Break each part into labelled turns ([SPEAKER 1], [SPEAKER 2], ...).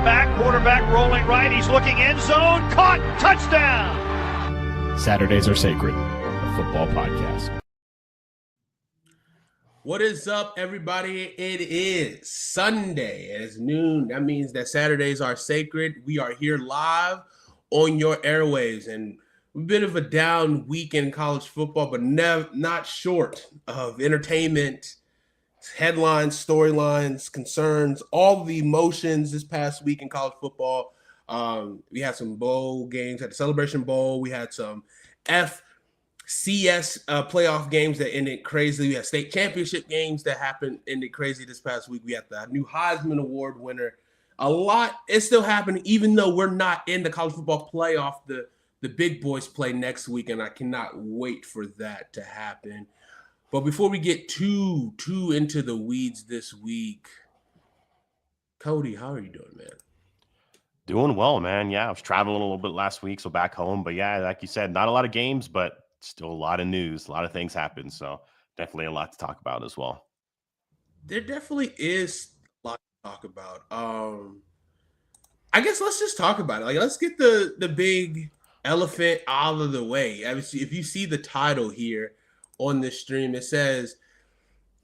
[SPEAKER 1] back, quarterback rolling right. He's looking end zone. Caught. Touchdown.
[SPEAKER 2] Saturdays are sacred. A football podcast.
[SPEAKER 3] What is up, everybody? It is Sunday. It's noon. That means that Saturdays are sacred. We are here live on your airwaves, and a bit of a down week in college football, but not short of entertainment, headlines, storylines, concerns, all the emotions this past week in college football. We had some bowl games, had the Celebration Bowl. We had some FCS playoff games that ended crazy. We had state championship games that ended crazy this past week. We had the new Heisman Award winner. A lot is still happening, even though we're not in the college football playoff. The big boys play next week, and I cannot wait for that to happen. But before we get too into the weeds this week, Cody, how are you doing, man?
[SPEAKER 4] Doing well, man. Yeah, I was traveling a little bit last week, so back home. But yeah, like you said, not a lot of games, but still a lot of news. A lot of things happen, so definitely a lot to talk about as well.
[SPEAKER 3] There definitely is a lot to talk about. I guess let's just talk about it. Like, let's get the big elephant out of the way. Obviously, if you see the title here on this stream, it says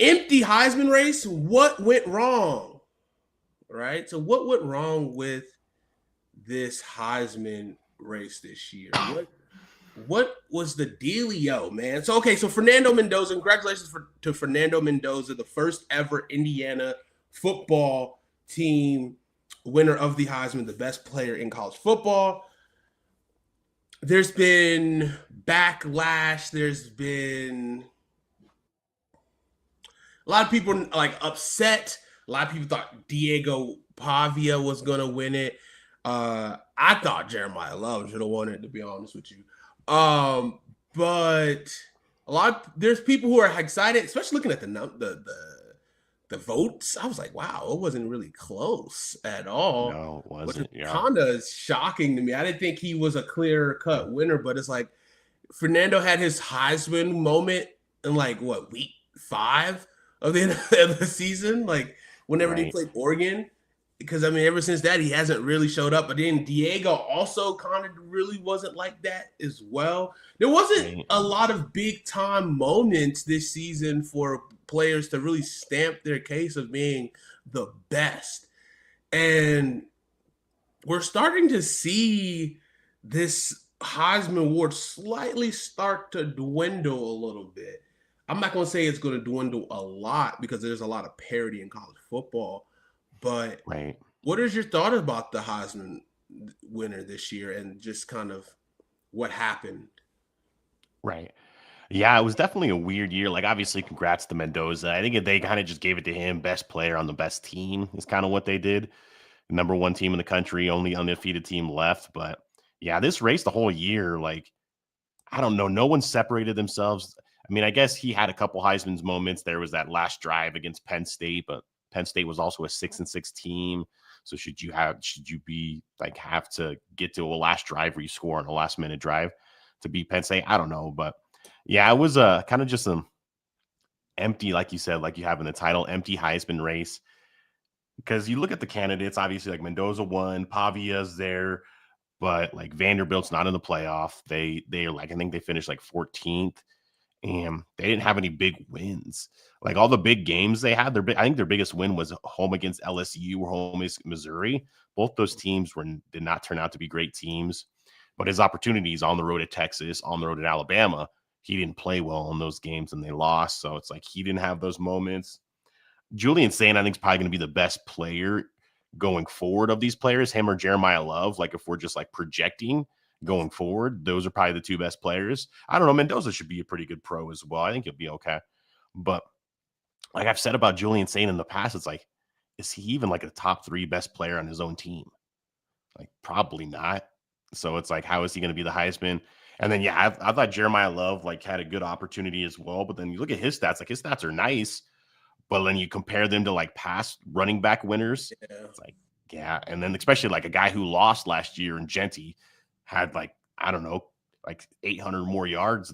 [SPEAKER 3] empty Heisman race. What went wrong? Right? So what went wrong with this Heisman race this year? What was the dealio, man? So Fernando Mendoza, congratulations to Fernando Mendoza, the first ever Indiana football team winner of the Heisman, the best player in college football. There's been backlash. There's been a lot of people like upset. A lot of people thought Diego Pavia was going to win it. I thought Jeremiah Love should have won it, to be honest with you. But there's people who are excited, especially looking at the votes. I was like, wow, it wasn't really close at all.
[SPEAKER 4] No, it wasn't.
[SPEAKER 3] Which kind of is shocking to me. I didn't think he was a clear-cut winner, but it's like Fernando had his Heisman moment in week 5 of the season, like whenever they played Oregon. Because, ever since that, he hasn't really showed up. But then Diego also kind of really wasn't like that as well. There wasn't a lot of big-time moments this season for players to really stamp their case of being the best. And we're starting to see this Heisman Award slightly start to dwindle a little bit. I'm not going to say it's going to dwindle a lot because there's a lot of parity in college football. But what is your thought about the Heisman winner this year and just kind of what happened?
[SPEAKER 4] Right. Yeah, it was definitely a weird year. Like, obviously, congrats to Mendoza. I think they kind of just gave it to him. Best player on the best team is kind of what they did. Number 1 team in the country, only undefeated team left. But yeah, this race the whole year, like, I don't know. No one separated themselves. I guess he had a couple Heisman's moments. There was that last drive against Penn State, but Penn State was also a 6-6 team. So should you have to get to a last drive where you score on a last minute drive to beat Penn State? I don't know. But yeah, it was kind of just an empty, like you said, like you have in the title, empty Heisman race. Because you look at the candidates, obviously like Mendoza won, Pavia's there, but like Vanderbilt's not in the playoff. They're like, I think they finished like 14th. And they didn't have any big wins. Like all the big games they had, I think their biggest win was home against LSU or home against Missouri. Both those teams did not turn out to be great teams. But his opportunities on the road at Texas, on the road at Alabama, he didn't play well in those games and they lost. So it's like he didn't have those moments. Julian Saint, I think, is probably going to be the best player going forward of these players, him or Jeremiah Love. Like if we're just like projecting going forward, those are probably the 2 best players. I don't know. Mendoza should be a pretty good pro as well. I think he'll be okay. But like I've said about Julian Saint in the past, it's like, is he even like a top 3 best player on his own team? Like probably not. So it's like, how is he going to be the Heisman? And then, yeah, I thought Jeremiah Love like had a good opportunity as well. But then you look at his stats, like his stats are nice. But then you compare them to like past running back winners. Yeah. It's like, yeah. And then especially like a guy who lost last year in Genty had like, I don't know, like 800 more yards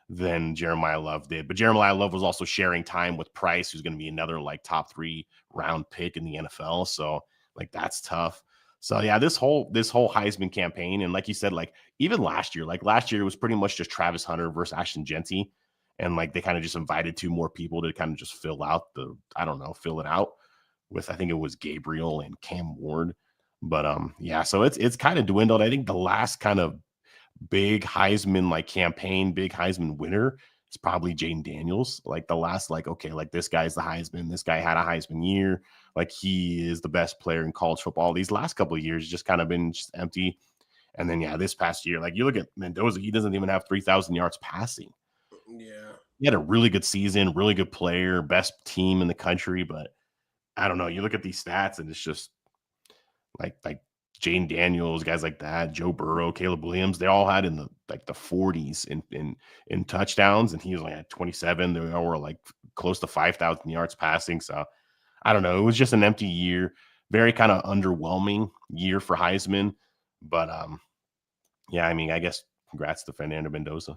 [SPEAKER 4] than Jeremiah Love did. But Jeremiah Love was also sharing time with Price, who's going to be another like top 3 round pick in the NFL. So like that's tough. So yeah, this whole Heisman campaign, and like you said, like even last year it was pretty much just Travis Hunter versus Ashton Genty, and like they kind of just invited 2 more people to kind of just fill it out with, I think it was Gabriel and Cam Ward. But yeah, so it's kind of dwindled. I think the last kind of big Heisman campaign, big Heisman winner is probably Jaden Daniels. Like the last, okay, like this guy's the Heisman. This guy had a Heisman year. Like he is the best player in college football. These last couple of years just kind of been just empty. And then, yeah, this past year, like you look at Mendoza, he doesn't even have 3,000 yards passing.
[SPEAKER 3] Yeah.
[SPEAKER 4] He had a really good season, really good player, best team in the country. But I don't know. You look at these stats and it's just like Jane Daniels, guys like that, Joe Burrow, Caleb Williams, they all had in the 40s in touchdowns, and he was at 27. They all were close to 5,000 yards passing. So I don't know. It was just an empty year, very kind of underwhelming year for Heisman. But yeah, I mean, I guess congrats to Fernando Mendoza.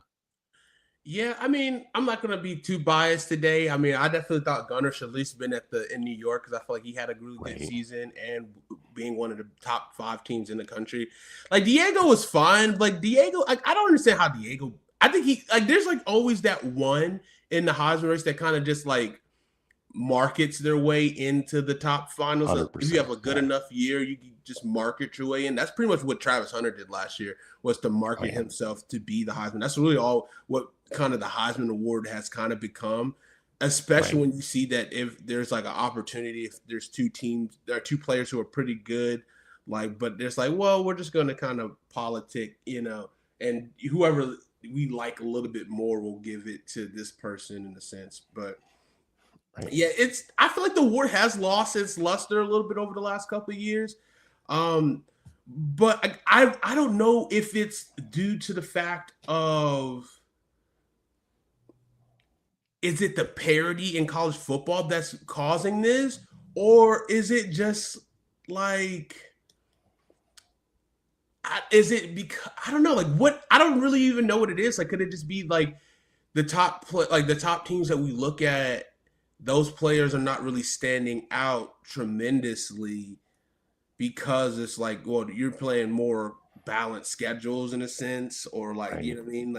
[SPEAKER 3] Yeah, I mean, I'm not gonna be too biased today. I mean, I definitely thought Gunnar should at least been in New York because I feel like he had a really good season and being one of the top 5 teams in the country. Like Diego was fine. Like Diego, I don't understand how Diego. I think he there's always that one in the Heisman race that kind of just markets their way into the top finals. If you have a good enough year, you can just market your way in. That's pretty much what Travis Hunter did last year, was to market himself to be the Heisman. That's really all what kind of the Heisman Award has kind of become, especially when you see that if there's an opportunity, if there's 2 teams, there are 2 players who are pretty good, but there's well, we're just going to kind of politic, and whoever we like a little bit more will give it to this person in a sense. But yeah, I feel like the award has lost its luster a little bit over the last couple of years. But I don't know if it's due to the fact of, is it the parity in college football that's causing this? Or is it just is it because, I don't know, what, I don't really even know what it is. Could it just be the top the top teams that we look at, those players are not really standing out tremendously because it's well, you're playing more balanced schedules in a sense, or you know what I mean?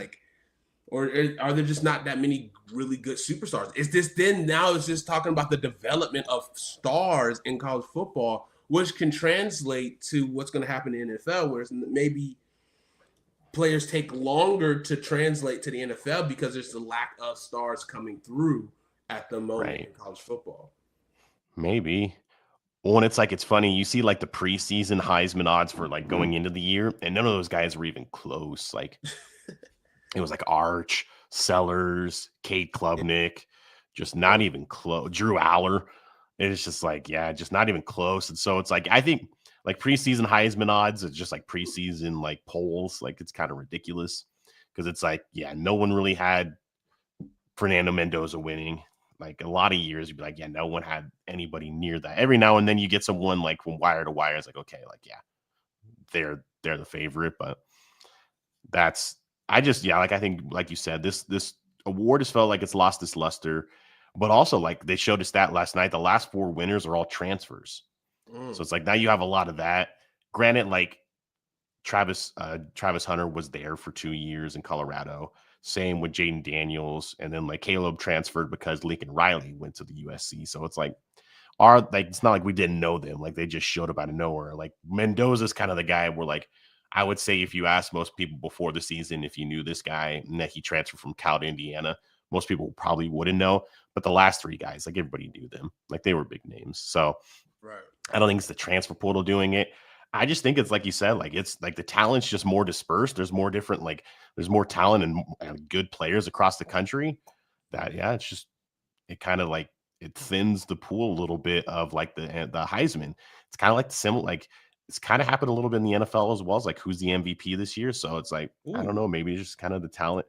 [SPEAKER 3] Or are there just not that many really good superstars? Is this then now it's just talking about the development of stars in college football, which can translate to what's going to happen in the NFL, whereas maybe players take longer to translate to the NFL because there's a lack of stars coming through at the moment in college football.
[SPEAKER 4] Maybe. Well, and it's funny, you see the preseason Heisman odds for going into the year, and none of those guys were even close. It was Arch, Sellers, Cade Klubnik, just not even close. Drew Aller. It's just just not even close. And so it's I think preseason Heisman odds, it's just preseason polls, it's kind of ridiculous because it's no one really had Fernando Mendoza winning. A lot of years, you'd be no one had anybody near that. Every now and then you get someone from wire to wire. It's okay, they're the favorite, but that's, I think, you said, this award has felt it's lost its luster, but also they showed a stat last night. The last 4 winners are all transfers. So it's now you have a lot of that. Granted, Travis Hunter was there for 2 years in Colorado. Same with Jaden Daniels, and then Caleb transferred because Lincoln Riley went to the USC. So it's it's not we didn't know them. They just showed up out of nowhere. Mendoza's kind of the guy where I would say if you asked most people before the season if you knew this guy and that he transferred from Cal to Indiana, most people probably wouldn't know. But the last 3 guys, everybody knew them. They were big names. So I don't think it's the transfer portal doing it. I just think it's you said, it's the talent's just more dispersed. There's more different, there's more talent and good players across the country that, it's just, it kind of it thins the pool a little bit of the Heisman. It's kind of similar, it's kind of happened a little bit in the NFL as well as who's the MVP this year. So it's I don't know, maybe it's just kind of the talent.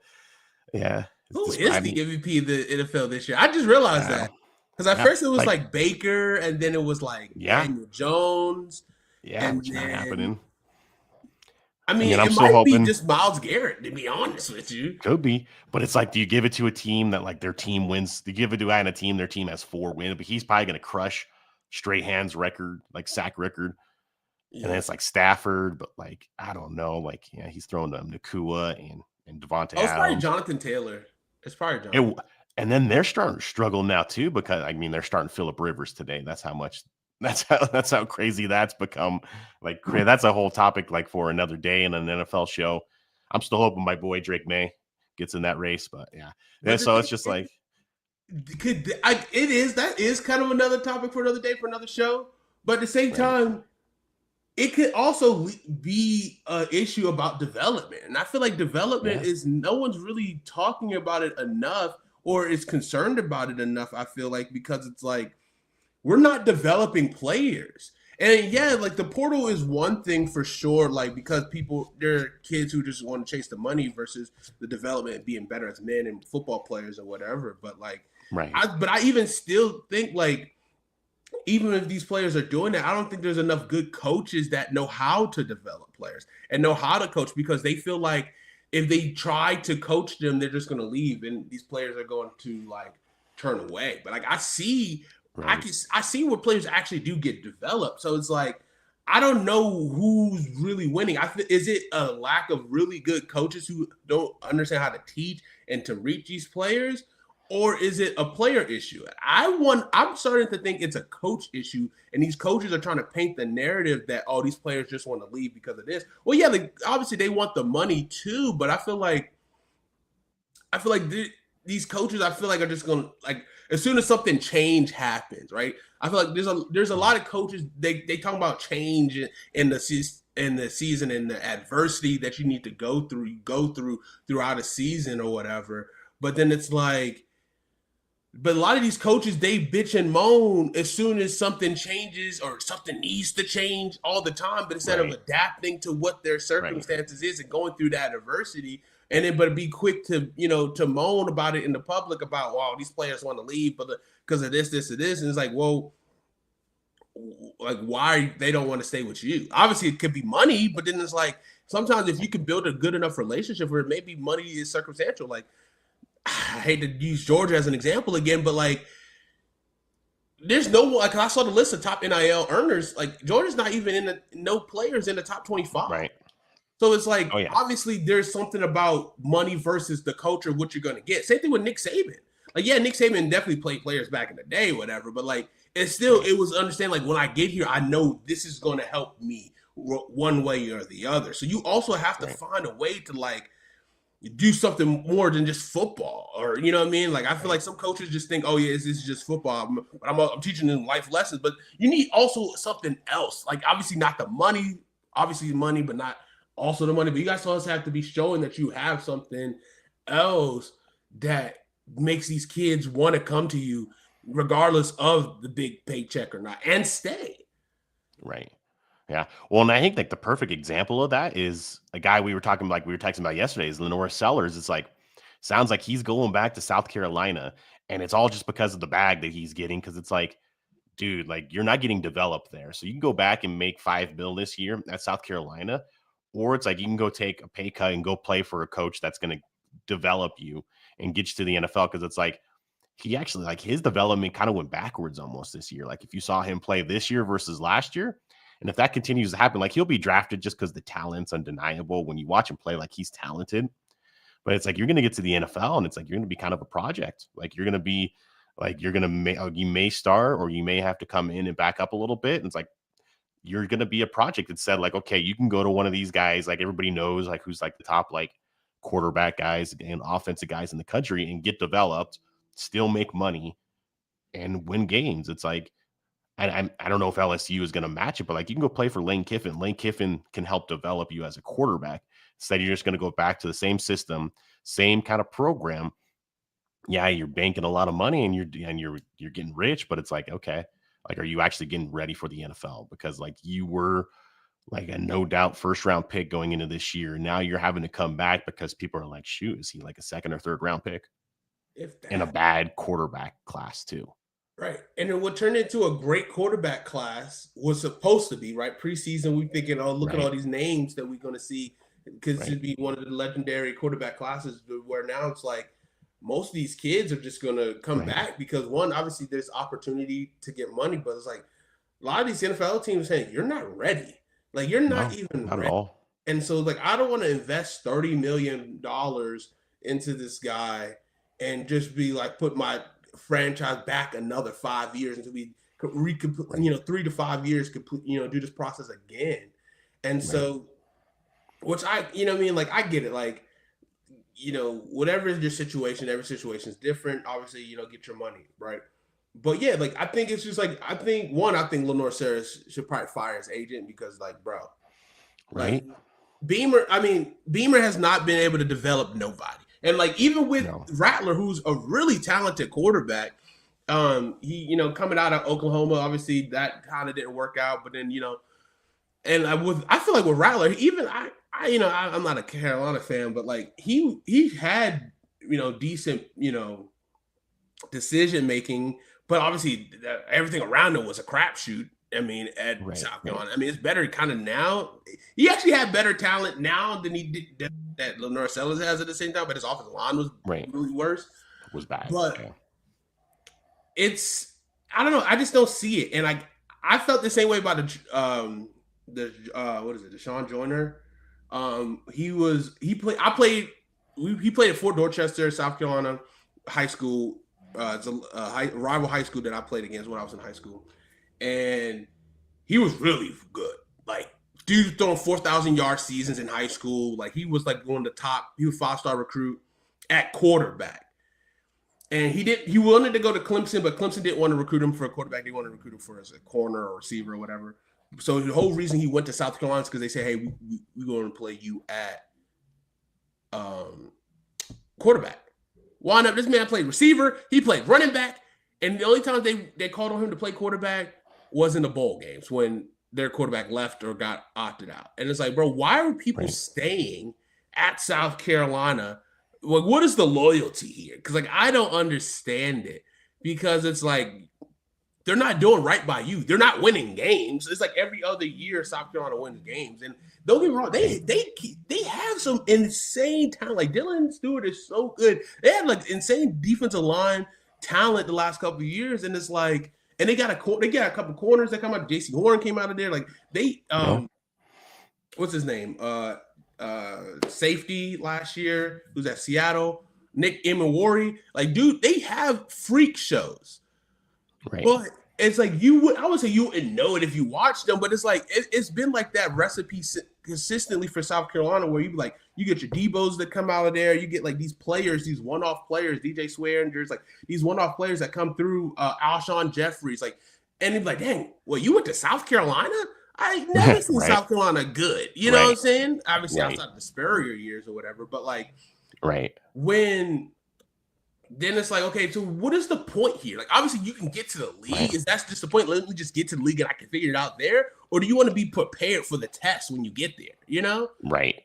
[SPEAKER 4] Yeah.
[SPEAKER 3] Who is the MVP of the NFL this year? I just realized that. Because at first it was Baker, and then it was Daniel Jones.
[SPEAKER 4] Yeah, and it's not happening.
[SPEAKER 3] I mean, it might be just Myles Garrett, to be honest with you.
[SPEAKER 4] Could be, but it's do you give it to a team that their team wins? Do you give it to a team, their team has 4 wins, but he's probably going to crush straight hands record, sack record. And then it's like Stafford, but like I don't know, like he's throwing to Nakua and Devontae
[SPEAKER 3] Oh, it's probably
[SPEAKER 4] Adams.
[SPEAKER 3] Jonathan Taylor. It's probably Jonathan.
[SPEAKER 4] And then they're starting to struggle now too, because I mean they're starting Phillip Rivers today. That's how crazy that's become. Like that's a whole topic like for another day in an NFL show. I'm still hoping my boy Drake May gets in that race, but so it's just like
[SPEAKER 3] that is kind of another topic for another day for another show. But at the same time, it could also be an issue about development. And I feel like development is no one's really talking about it enough or is concerned about it enough, I feel like, because it's like we're not developing players. And like the portal is one thing for sure, like because there are kids who just want to chase the money versus the development and being better as men and football players or whatever. But like, I even still think like, even if these players are doing that, I don't think there's enough good coaches that know how to develop players and know how to coach, because they feel like if they try to coach them, they're just going to leave and these players are going to like turn away. But like I see where players actually do get developed. So it's like, I don't know who's really winning. Is it a lack of really good coaches who don't understand how to teach and to reach these players? Or is it a player issue? I'm starting to think it's a coach issue, and these coaches are trying to paint the narrative that these players just want to leave because of this. Well, yeah, obviously they want the money too, but I feel like these coaches, I feel like are just gonna like as soon as something change happens, right? I feel like there's a lot of coaches they talk about change in the season and the adversity that you need to go through throughout a season or whatever. But then it's like. But a lot of these coaches, they bitch and moan as soon as something changes or something needs to change all the time. But instead of adapting to what their circumstances is and going through that adversity, but be quick to moan about it in the public about, wow, these players want to leave because of this, and this. And it's like, well, like why they don't want to stay with you? Obviously, it could be money, but then it's like sometimes if you can build a good enough relationship where maybe money is circumstantial, like. I hate to use Georgia as an example again, but like, there's no one. Like, I saw the list of top NIL earners. Like, Georgia's not even no players in the top 25.
[SPEAKER 4] Right.
[SPEAKER 3] So it's like, obviously, there's something about money versus the culture, what you're going to get. Same thing with Nick Saban. Like, yeah, Nick Saban definitely played players back in the day, whatever. But like, it was understand. Like, when I get here, I know this is going to help me one way or the other. So you also have to find a way to like. Do something more than just football, or you know what I mean? Like I feel like some coaches just think, oh yeah, this is just football. But I'm teaching them life lessons. But you need also something else. Like obviously not the money, but not also the money. But you guys also have to be showing that you have something else that makes these kids want to come to you, regardless of the big paycheck or not, and stay.
[SPEAKER 4] Right. Yeah. Well, and I think like the perfect example of that is a guy we were texting about yesterday is Lenore Sellers. It's like, sounds like he's going back to South Carolina, and it's all just because of the bag that he's getting. Cause it's like, dude, like you're not getting developed there. So you can go back and make $5 million this year at South Carolina, or it's like, you can go take a pay cut and go play for a coach that's going to develop you and get you to the NFL. Cause it's like, he actually like his development kind of went backwards almost this year. Like if you saw him play this year versus last year, and if that continues to happen, like he'll be drafted just because the talent's undeniable. When you watch him play, like he's talented, but it's like you're going to get to the NFL, and it's like you're going to be kind of a project. Like you're going to be, like you may start, or you may have to come in and back up a little bit. And it's like you're going to be a project that said, like, okay, you can go to one of these guys, like everybody knows, like who's like the top like quarterback guys and offensive guys in the country, and get developed, still make money, and win games. It's like. I don't know if LSU is going to match it, but like you can go play for Lane Kiffin. Lane Kiffin can help develop you as a quarterback. Instead, you're just going to go back to the same system, same kind of program. Yeah, you're banking a lot of money and you're getting rich, but it's like, okay, like, are you actually getting ready for the NFL? Because like you were like a no doubt first round pick going into this year. Now you're having to come back because people are like, shoot, is he like a second or third round pick? In a bad quarterback class too.
[SPEAKER 3] Right. And then what turned into a great quarterback class was supposed to be, right? Preseason, we thinking, oh, look at all these names that we're going to see, because it'd be one of the legendary quarterback classes, where now it's like most of these kids are just going to come back because, one, obviously there's opportunity to get money, but it's like a lot of these NFL teams saying, you're not ready. Like you're not
[SPEAKER 4] No,
[SPEAKER 3] even
[SPEAKER 4] not at
[SPEAKER 3] ready.
[SPEAKER 4] all.
[SPEAKER 3] And so like I don't want to invest $30 million into this guy and just be like put my franchise back another 5 years until we
[SPEAKER 4] Right.
[SPEAKER 3] 3 to 5 years complete, do this process again. And
[SPEAKER 4] Right.
[SPEAKER 3] so which I what I mean, like I get it, like whatever is your situation, every situation is different. Obviously, get your money, right? But yeah, like I think it's just like I think Lenore Saris should probably fire his agent because like, bro, like
[SPEAKER 4] Right.
[SPEAKER 3] Beamer has not been able to develop nobody. And like even with
[SPEAKER 4] No.
[SPEAKER 3] Rattler, who's a really talented quarterback, he, coming out of Oklahoma, obviously that kind of didn't work out. But then, and I feel like with Rattler, even I'm not a Carolina fan, but like he had, decent, decision making, but obviously everything around him was a crapshoot. I mean, at
[SPEAKER 4] Right.
[SPEAKER 3] South
[SPEAKER 4] Right.
[SPEAKER 3] Carolina, I mean, it's better kind of now. He actually had better talent now than he did that Lenore Sellers has at the same time, but his offensive line was
[SPEAKER 4] Right.
[SPEAKER 3] really worse.
[SPEAKER 4] Was bad.
[SPEAKER 3] But
[SPEAKER 4] Yeah.
[SPEAKER 3] I don't know. I just don't see it, and I felt the same way about what is it, Deshaun Joyner. He played at Fort Dorchester, South Carolina high school. It's a rival high school that I played against when I was in high school, and he was really good. Like dude throwing 4,000-yard seasons in high school. Like he was like one of the top. He was 5-star recruit at quarterback. And he wanted to go to Clemson, but Clemson didn't want to recruit him for a quarterback. They wanted to recruit him for as a corner or receiver or whatever. So the whole reason he went to South Carolina is because they said, "Hey, we're going to play you at quarterback." Wound up, this man played receiver. He played running back, and the only time they called on him to play quarterback was in the bowl games when their quarterback left or got opted out. And it's like, bro, why are people staying at South Carolina? Like, what is the loyalty here? Because like I don't understand it. Because it's like they're not doing right by you. They're not winning games. It's like every other year South Carolina wins games. And don't get me wrong, they have some insane talent. Like Dylan Stewart is so good. They have like insane defensive line talent the last couple of years, and it's like, and they got a couple corners that come out. JC Horn came out of there. Like they what's his name? Safety last year, who's at Seattle, Nick Imawari. Like, dude, they have freak shows.
[SPEAKER 4] Right.
[SPEAKER 3] But it's like I would say you wouldn't know it if you watched them, but it's like it's been like that recipe consistently for South Carolina, where you get your Debos that come out of there, you get like these players, these one-off players, DJ Swearinger's, like these one-off players that come through, Alshon Jeffries, like, and you're like, dang, well, you went to South Carolina? I never seen South Carolina good. You know what I'm saying? Obviously outside of the Spurrier years or whatever, but like when then it's like, okay, so what is the point here? Like, obviously, you can get to the league. Is that just the point? Let me just get to the league and I can figure it out there? Or do you want to be prepared for the test when you get there? You know?
[SPEAKER 4] Right.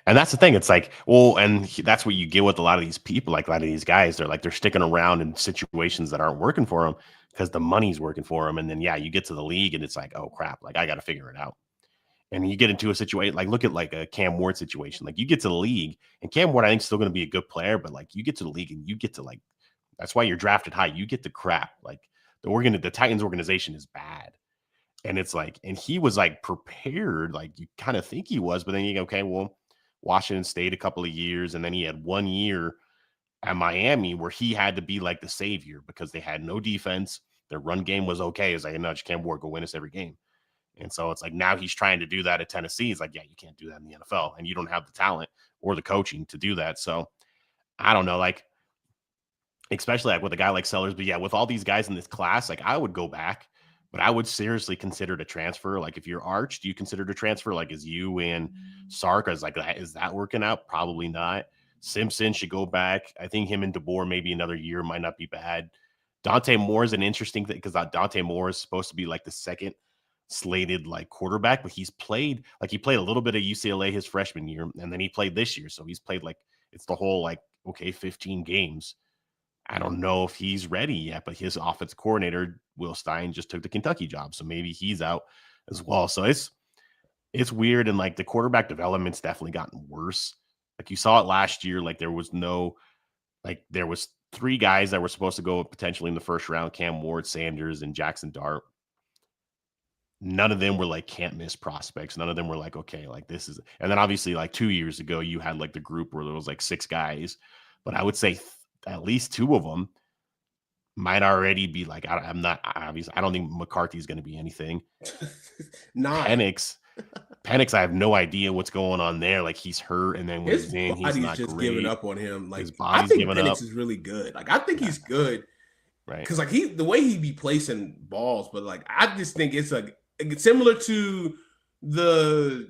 [SPEAKER 4] And that's the thing. It's like, well, and that's what you get with a lot of these people, like a lot of these guys. They're sticking around in situations that aren't working for them because the money's working for them. And then, you get to the league and it's like, oh, crap, like I got to figure it out. And you get into a situation like, look at like a Cam Ward situation. Like you get to the league and Cam Ward, I think, is still going to be a good player, but like you get to the league and you get to like, that's why you're drafted high. You get to crap. Like the Titans organization is bad. And it's like, and he was like prepared, like you kind of think he was, but then you go, okay, well, Washington State a couple of years. And then he had 1 year at Miami where he had to be like the savior because they had no defense. Their run game was okay. It's like, no, Cam Ward go win us every game. And so it's like now he's trying to do that at Tennessee. He's like, yeah, you can't do that in the NFL. And you don't have the talent or the coaching to do that. So I don't know, like, especially like with a guy like Sellers. But yeah, with all these guys in this class, like I would go back, but I would seriously consider to transfer. Like if you're Arch, do you consider to transfer? Like is you and Sark, is that working out? Probably not. Simpson should go back. I think him and DeBoer maybe another year might not be bad. Dante Moore is an interesting thing because Dante Moore is supposed to be like the second slated like quarterback, but he played a little bit of UCLA his freshman year, and then he played this year. So he's played like it's the whole 15 games. I don't know if he's ready yet, but his offensive coordinator, Will Stein, just took the Kentucky job. So maybe he's out as well. So it's weird. And like the quarterback development's definitely gotten worse. Like you saw it last year, like there was 3 guys that were supposed to go potentially in the first round, Cam Ward, Sanders, and Jackson Dart. none of them were like can't miss prospects. None of them were like, okay, like this is, and then obviously like 2 years ago, you had like the group where there was like 6 guys, but I would say at least 2 of them might already be like, I'm not obviously, I don't think McCarthy's going to be anything. Penix, I have no idea what's going on there. Like he's hurt, and then when he's in, he's not
[SPEAKER 3] just
[SPEAKER 4] great.
[SPEAKER 3] giving up on him. Like
[SPEAKER 4] his body's
[SPEAKER 3] I think
[SPEAKER 4] giving
[SPEAKER 3] Penix
[SPEAKER 4] up.
[SPEAKER 3] is really good. Like I think he's good,
[SPEAKER 4] right?
[SPEAKER 3] Because like the way he be placing balls, but like I just think it's like similar to the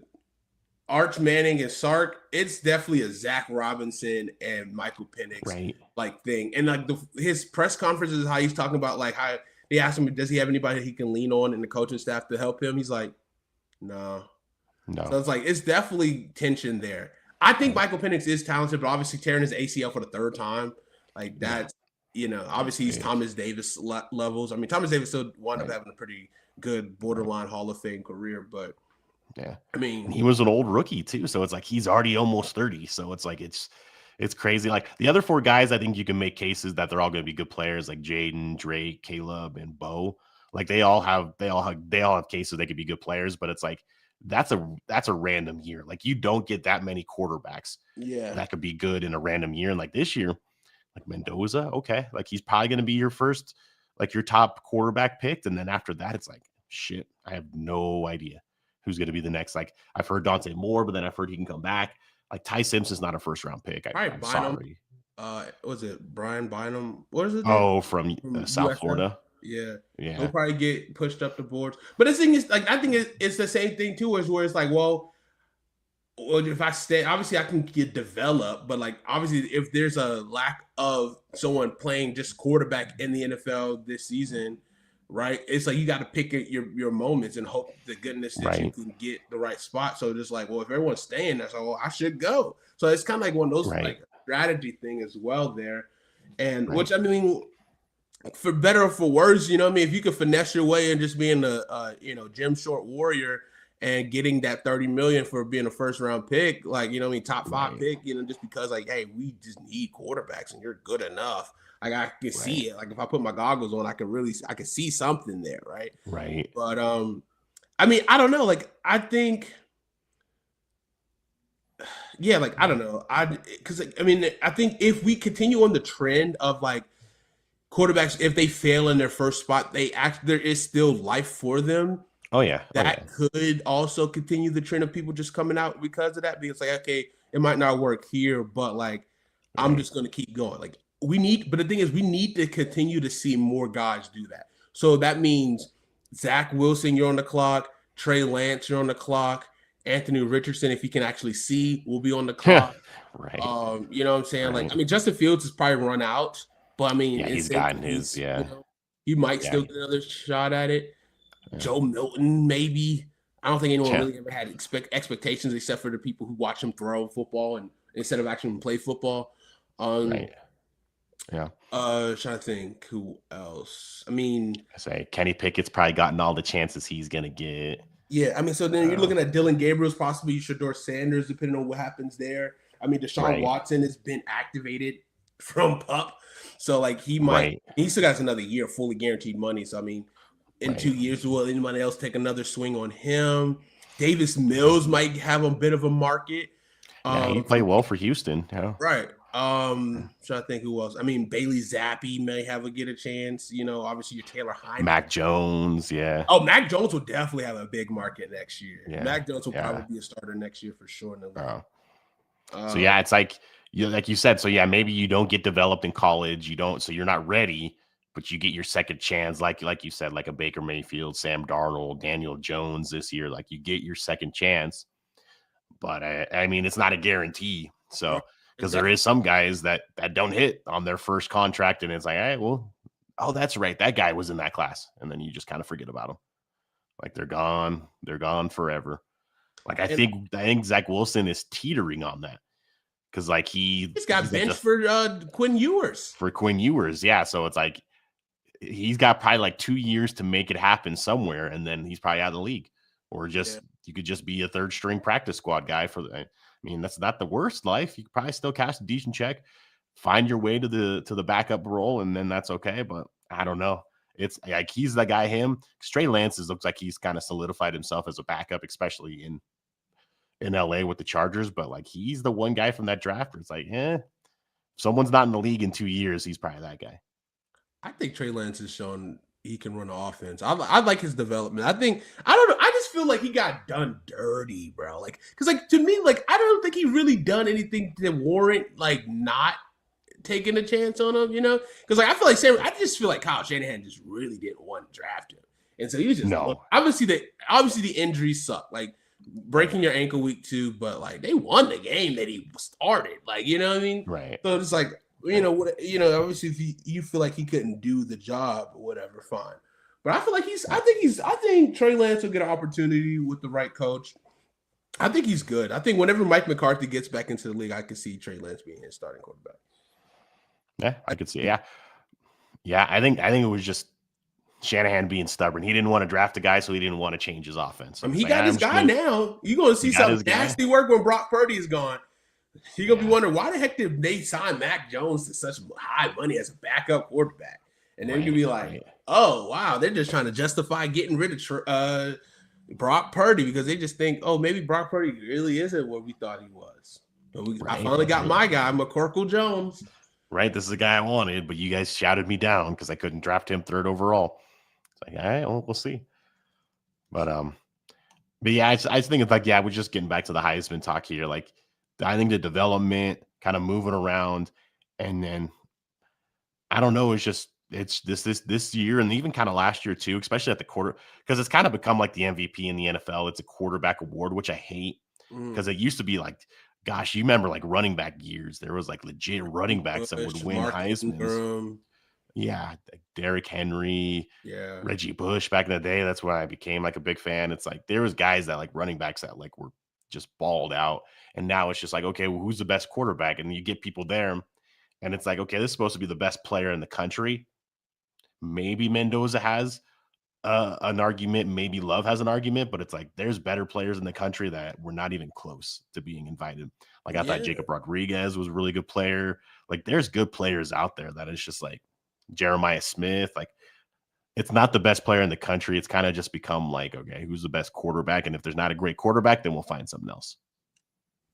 [SPEAKER 3] Arch Manning and Sark. It's definitely a Zach Robinson and Michael Penix like thing. And like his press conferences, how he's talking about like how they asked him, does he have anybody he can lean on in the coaching staff to help him? He's like, no. So it's like it's definitely tension there. I think Michael Penix is talented, but obviously tearing his ACL for the 3rd time, like that's obviously he's Thomas Davis levels. I mean, Thomas Davis still wound up having a pretty good borderline Hall of Fame career, but I mean,
[SPEAKER 4] he was an old rookie too, so it's like he's already almost 30. So it's like it's crazy. Like the other 4 guys, I think you can make cases that they're all going to be good players, like Jaden, Drake, Caleb, and Bo. Like they all have cases they could be good players, but it's like that's a random year. Like you don't get that many quarterbacks that could be good in a random year. And like this year, like Mendoza, okay, like he's probably going to be your first, like your top quarterback picked, and then after that, it's like shit. I have no idea who's going to be the next. Like I've heard Dante Moore, but then I've heard he can come back. Like Ty Simpson's not a 1st-round pick. I'm sorry.
[SPEAKER 3] Was it Brian Bynum? What is it?
[SPEAKER 4] Oh, from South Florida.
[SPEAKER 3] Yeah. He'll probably get pushed up the boards. But the thing is, like, I think it's the same thing too, is where it's like, well, if I stay, obviously I can get developed, but like obviously if there's a lack of someone playing just quarterback in the NFL this season, right? It's like you got to pick your moments and hope to goodness that you can get the right spot. So just like, well, if everyone's staying, that's like, well, I should go. So it's kind of like one of those like strategy thing as well there. And which I mean, for better or for worse, you know what I mean? If you could finesse your way and just being a Jim Short warrior and getting that $30 million for being a 1st-round pick, like, you know what I mean, top 5 pick, just because like, hey, we just need quarterbacks and you're good enough. Like I can see it. Like if I put my goggles on, I can see something there, right?
[SPEAKER 4] Right.
[SPEAKER 3] But I mean, I don't know. Like I think, like I don't know. I think if we continue on the trend of like quarterbacks, if they fail in their first spot, there is still life for them.
[SPEAKER 4] Oh yeah.
[SPEAKER 3] That could also continue the trend of people just coming out because of that. Because like, okay, it might not work here, but like I'm just gonna keep going. Like but the thing is, we need to continue to see more guys do that. So that means Zach Wilson, you're on the clock. Trey Lance, you're on the clock. Anthony Richardson, if he can actually see, will be on the clock. You know what I'm saying? Like, I mean, Justin Fields has probably run out, but I mean,
[SPEAKER 4] he's gotten his,
[SPEAKER 3] he might still get another shot at it. Joe Milton, maybe. I don't think anyone really ever had expectations except for the people who watch him throw football and instead of actually play football. Trying to think who else. I mean,
[SPEAKER 4] Kenny Pickett's probably gotten all the chances he's gonna get.
[SPEAKER 3] Yeah, I mean, so then you're looking at Dylan Gabriel's, possibly Shedeur Sanders, depending on what happens there. I mean, Deshaun Watson has been activated from PUP, so like he still got another year fully guaranteed money. So I mean, in 2 years, will anybody else take another swing on him? Davis Mills might have a bit of a market.
[SPEAKER 4] He played well for Houston.
[SPEAKER 3] Right. Trying to think who else. I mean, Bailey Zappi may get a chance. Obviously your Taylor Heineke.
[SPEAKER 4] Mac Jones,
[SPEAKER 3] Oh, Mac Jones will definitely have a big market next year. Mac Jones will probably be a starter next year for sure.
[SPEAKER 4] So it's like you said. So maybe you don't get developed in college. So you're not ready, but you get your second chance. Like you said, like a Baker Mayfield, Sam Darnold, Daniel Jones this year. Like you get your second chance, but I mean it's not a guarantee. So. Because there is some guys that don't hit on their first contract, and it's like, hey, well, that's right, that guy was in that class, and then you just kind of forget about them. Like they're gone forever. Like I think Zach Wilson is teetering on that because like he's
[SPEAKER 3] got benched for Quinn Ewers.
[SPEAKER 4] For Quinn Ewers, yeah. So it's like he's got probably like 2 years to make it happen somewhere, and then he's probably out of the league, or just you could just be a 3rd-string practice squad guy for the. I mean, that's not the worst life. You could probably still cash a decent check, find your way to the backup role, and then that's okay. But I don't know. It's like he's the guy. Trey Lance looks like he's kind of solidified himself as a backup, especially in LA with the Chargers. But like he's the one guy from that draft where it's like, if someone's not in the league in 2 years, he's probably that guy.
[SPEAKER 3] I think Trey Lance has shown he can run the offense. I like his development. I don't know. I just feel like he got done dirty, bro. Like, because like to me, like I don't think he really done anything to warrant like not taking a chance on him. You know, because like I just feel like Kyle Shanahan just really didn't want to draft him, and so he was just obviously the injuries suck. Like breaking your ankle week 2, but like they won the game that he started. Like you know what I mean?
[SPEAKER 4] Right.
[SPEAKER 3] So it's like. Obviously, if you feel like he couldn't do the job or whatever, fine. But I feel like I think Trey Lance will get an opportunity with the right coach. I think he's good. I think whenever Mike McCarthy gets back into the league, I could see Trey Lance being his starting quarterback.
[SPEAKER 4] Yeah, I could see. Yeah. I think it was just Shanahan being stubborn. He didn't want to draft a guy, so he didn't want to change his offense.
[SPEAKER 3] I mean, he got his guy now. You're going to see some nasty work when Brock Purdy is gone. You're going to be wondering, why the heck did they sign Mac Jones to such high money as a backup quarterback? And then you'll be like, oh, wow, they're just trying to justify getting rid of Brock Purdy because they just think, oh, maybe Brock Purdy really isn't what we thought he was. But I finally got my guy, McCorkle Jones.
[SPEAKER 4] Right, this is the guy I wanted, but you guys shouted me down because I couldn't draft him 3rd overall. It's like, all right, well, we'll see. But yeah, I just think it's like, we're just getting back to the Heisman talk here. Like, I think the development, kind of moving around, and then I don't know. It's this year, and even kind of last year too, especially at the quarter, because it's kind of become like the MVP in the NFL. It's a quarterback award, which I hate because it used to be like, gosh, you remember like running back years? There was like legit running backs that would win Heisman. Yeah, like Derrick Henry, Reggie Bush back in the day. That's when I became like a big fan. It's like there was guys that like running backs that like were just balled out. And now it's just like, okay, well, who's the best quarterback? And you get people there and it's like, okay, this is supposed to be the best player in the country. Maybe Mendoza has an argument. Maybe Love has an argument, but it's like, there's better players in the country that were not even close to being invited. Like I thought Jacob Rodriguez was a really good player. Like there's good players out there that it's just like Jeremiah Smith. Like it's not the best player in the country. It's kind of just become like, okay, who's the best quarterback? And if there's not a great quarterback, then we'll find something else.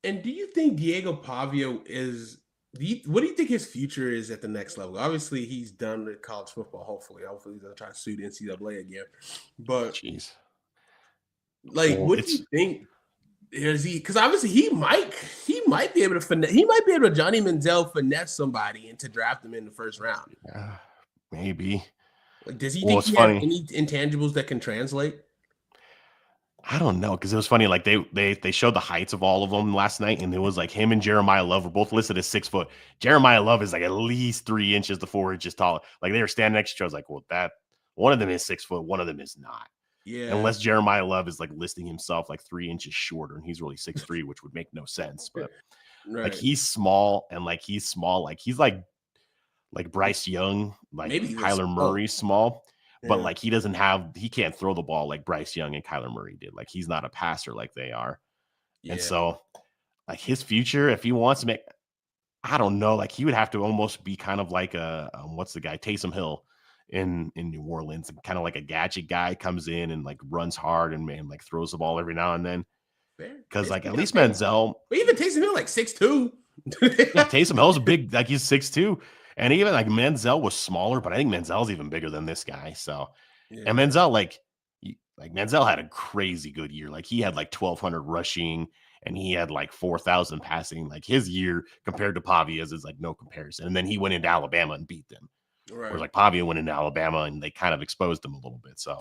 [SPEAKER 3] And do you think Diego Pavio what do you think his future is at the next level? Obviously, he's done with college football. Hopefully he's gonna try to sue the NCAA again. But what do you think? Is he? Because obviously he might be able to finesse. He might be able to Johnny Manziel finesse somebody and to draft them in the first round.
[SPEAKER 4] Maybe.
[SPEAKER 3] Like, does he think he has any intangibles that can translate?
[SPEAKER 4] I don't know, because it was funny. Like they showed the heights of all of them last night, and it was like him and Jeremiah Love were both listed as 6 foot. Jeremiah Love is like at least 3 inches to 4 inches tall. Like they were standing next to each other. I was like, well, that one of them is 6 foot, one of them is not. Yeah. Unless Jeremiah Love is like listing himself like 3 inches shorter, and he's really 6'3", which would make no sense. But like he's small, and like he's small, like he's like Bryce Young, like maybe Kyler Murray small. But like he can't throw the ball like Bryce Young and Kyler Murray did. Like he's not a passer like they are. Yeah. And so like his future, if he wants to make, I don't know, like he would have to almost be kind of like what's the guy, Taysom Hill in New Orleans, kind of like a gadget guy, comes in and like runs hard and like throws the ball every now and then. Because like at least Manziel,
[SPEAKER 3] but even Taysom Hill like 6'2".
[SPEAKER 4] Yeah, Taysom Hill's big, like he's 6'2". And even like Manziel was smaller, but I think Manziel's even bigger than this guy. So, and Manziel, like Manziel had a crazy good year. Like he had like 1,200 rushing and he had like 4,000 passing. Like his year compared to Pavia's is like no comparison. And then he went into Alabama and beat them. Right. Whereas like Pavia went into Alabama and they kind of exposed him a little bit. So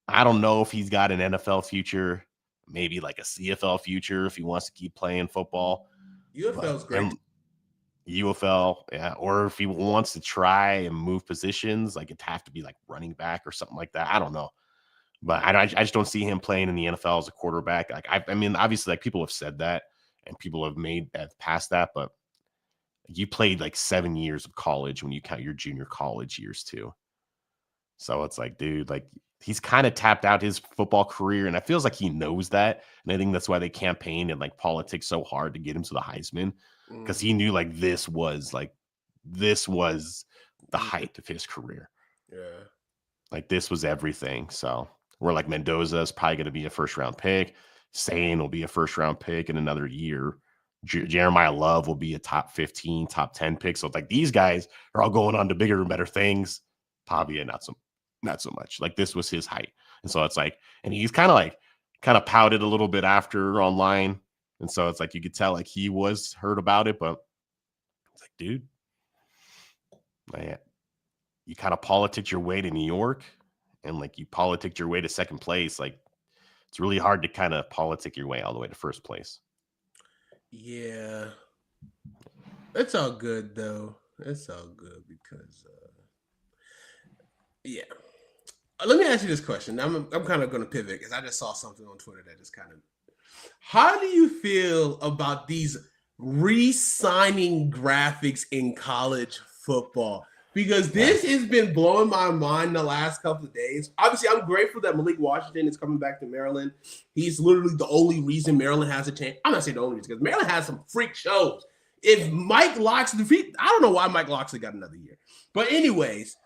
[SPEAKER 4] I don't know if he's got an NFL future, maybe like a CFL future if he wants to keep playing football.
[SPEAKER 3] UFL's great.
[SPEAKER 4] UFL, yeah, or if he wants to try and move positions, like it'd have to be like running back or something like that. I don't know, but I just don't see him playing in the NFL as a quarterback. Like I mean, obviously, like people have said that, and people have made that past that, but you played like 7 years of college when you count your junior college years too. So it's like, dude, like he's kind of tapped out his football career, and it feels like he knows that, and I think that's why they campaigned and like politics so hard to get him to the Heisman. Because he knew like this was the height of his career.
[SPEAKER 3] Yeah.
[SPEAKER 4] Like this was everything. So we're like Mendoza is probably going to be a first round pick. Sane will be a first round pick in another year. Jeremiah Love will be a top 15, top 10 pick. So like these guys are all going on to bigger and better things. Pavia, not so much. Like this was his height. And so it's like, and he's kind of pouted a little bit after online. And so it's like you could tell like he was hurt about it, but it's like, dude, man, you kind of politicked your way to New York and like you politicked your way to second place. Like it's really hard to kind of politic your way all the way to first place.
[SPEAKER 3] Yeah. It's all good though. It's all good because yeah. Let me ask you this question. I'm kind of going to pivot because I just saw something on Twitter that just kind of. How do you feel about these re-signing graphics in college football? Because this has been blowing my mind the last couple of days. Obviously, I'm grateful that Malik Washington is coming back to Maryland. He's literally the only reason Maryland has a chance. I'm not saying the only reason because Maryland has some freak shows. If Mike Locksley, I don't know why Mike Locksley got another year. But anyways,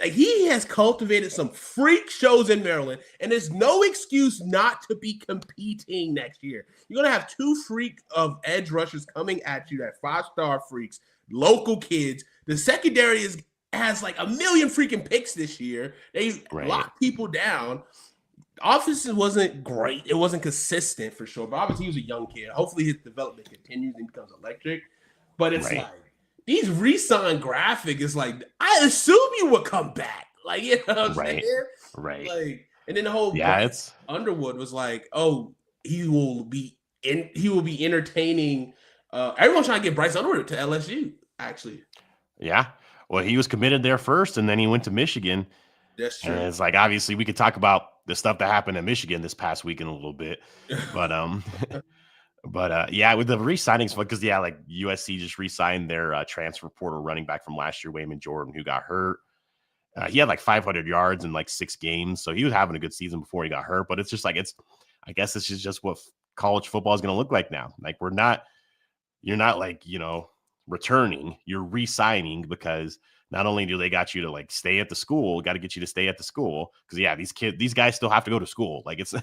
[SPEAKER 3] like he has cultivated some freak shows in Maryland, and there's no excuse not to be competing next year. You're going to have two freak of edge rushers coming at you, that 5-star freaks, local kids. The secondary has like a million freaking picks this year. They lock people down. Offense wasn't great. It wasn't consistent for sure, but obviously he was a young kid. Hopefully his development continues and becomes electric. But it's like, these re-sign graphic is like, I assume you would come back. Like, you know what I'm saying?
[SPEAKER 4] Right.
[SPEAKER 3] Like, and then the whole Underwood was like, oh, he will be entertaining. Everyone's trying to get Bryce Underwood to LSU, actually.
[SPEAKER 4] Yeah. Well, he was committed there first, and then he went to Michigan.
[SPEAKER 3] That's true.
[SPEAKER 4] And it's like, obviously, we could talk about the stuff that happened in Michigan this past weekend a little bit. But yeah, with the re-signings, because like USC just re-signed their transfer portal running back from last year, Wayman Jordan, who got hurt. He had like 500 yards in like 6 games, so he was having a good season before he got hurt. But it's just like I guess it's just what college football is going to look like now. Like you're not like returning, you're re-signing because not only do they got you to like stay at the school, got to get you to stay at the school because these guys still have to go to school. Like it's.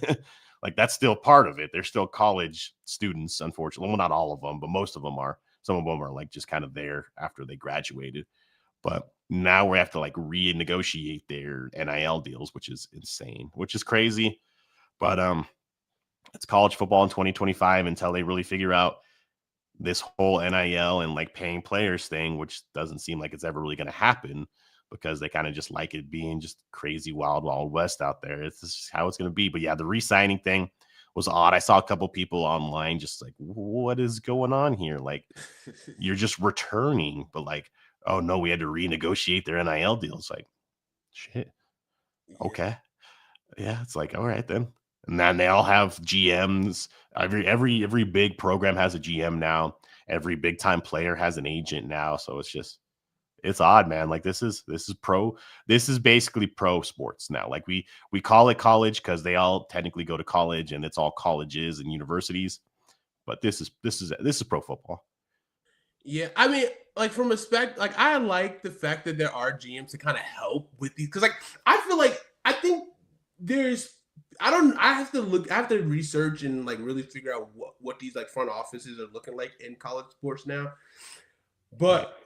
[SPEAKER 4] Like that's still part of it. They're still college students, unfortunately. Well, not all of them, but most of them are. Some of them are like just kind of there after they graduated. But now we have to like renegotiate their NIL deals, which is insane, which is crazy. But it's college football in 2025 until they really figure out this whole NIL and like paying players thing, which doesn't seem like it's ever really going to happen. Because they kind of just like it being just crazy wild west out there. It's just how it's going to be. But yeah, the re-signing thing was odd. I saw a couple people online just like, what is going on here? Like, you're just returning, but like, oh no, we had to renegotiate their NIL deals. Like, shit. Okay. Yeah, it's like, all right then. And then they all have GMs. Every big program has a GM now. Every big time player has an agent now. So it's odd, man. Like this is basically pro sports now. Like we call it college because they all technically go to college and it's all colleges and universities. But this is pro football.
[SPEAKER 3] Yeah, I mean, like from respect, like I like the fact that there are GMs to kind of help with these because, like, I think I have to research and like really figure out what these like front offices are looking like in college sports now, but.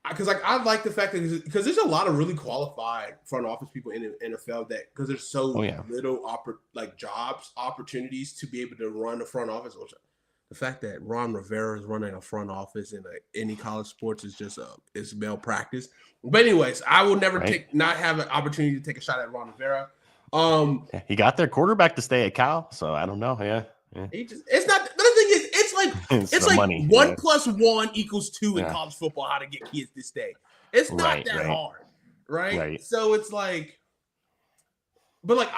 [SPEAKER 3] Because like I like the fact that because there's a lot of really qualified front office people in the NFL that because there's so little jobs opportunities to be able to run a front office. The fact that Ron Rivera is running a front office in any college sports is just it's malpractice. But anyways, I will never not have an opportunity to take a shot at Ron Rivera.
[SPEAKER 4] He got their quarterback to stay at Cal, so I don't know. Yeah.
[SPEAKER 3] It's not. But the thing is, it's like
[SPEAKER 4] money,
[SPEAKER 3] 1 + 1 = 2 in college football. How to get kids to stay? It's not that hard, right? So it's like, but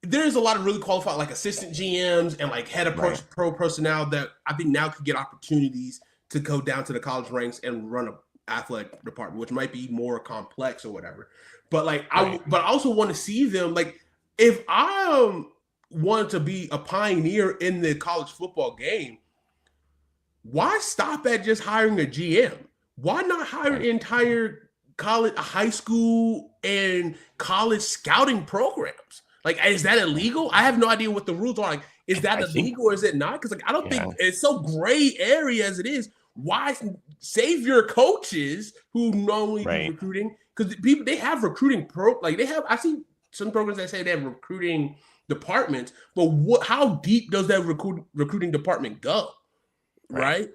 [SPEAKER 3] there's a lot of really qualified like assistant GMs and like head of pro personnel that I think now could get opportunities to go down to the college ranks and run an athletic department, which might be more complex or whatever. But like, I also want to see them like if I want to be a pioneer in the college football game, why stop at just hiring a GM? Why not hire an entire high school and college scouting programs. Like, is that illegal? I have no idea what the rules are. Like, is that illegal or is it not? Because like I don't think it's so gray area as it is. Why save your coaches who normally do recruiting? Because people they have recruiting I see some programs that say they have recruiting departments, but how deep does that recruiting department go? Right?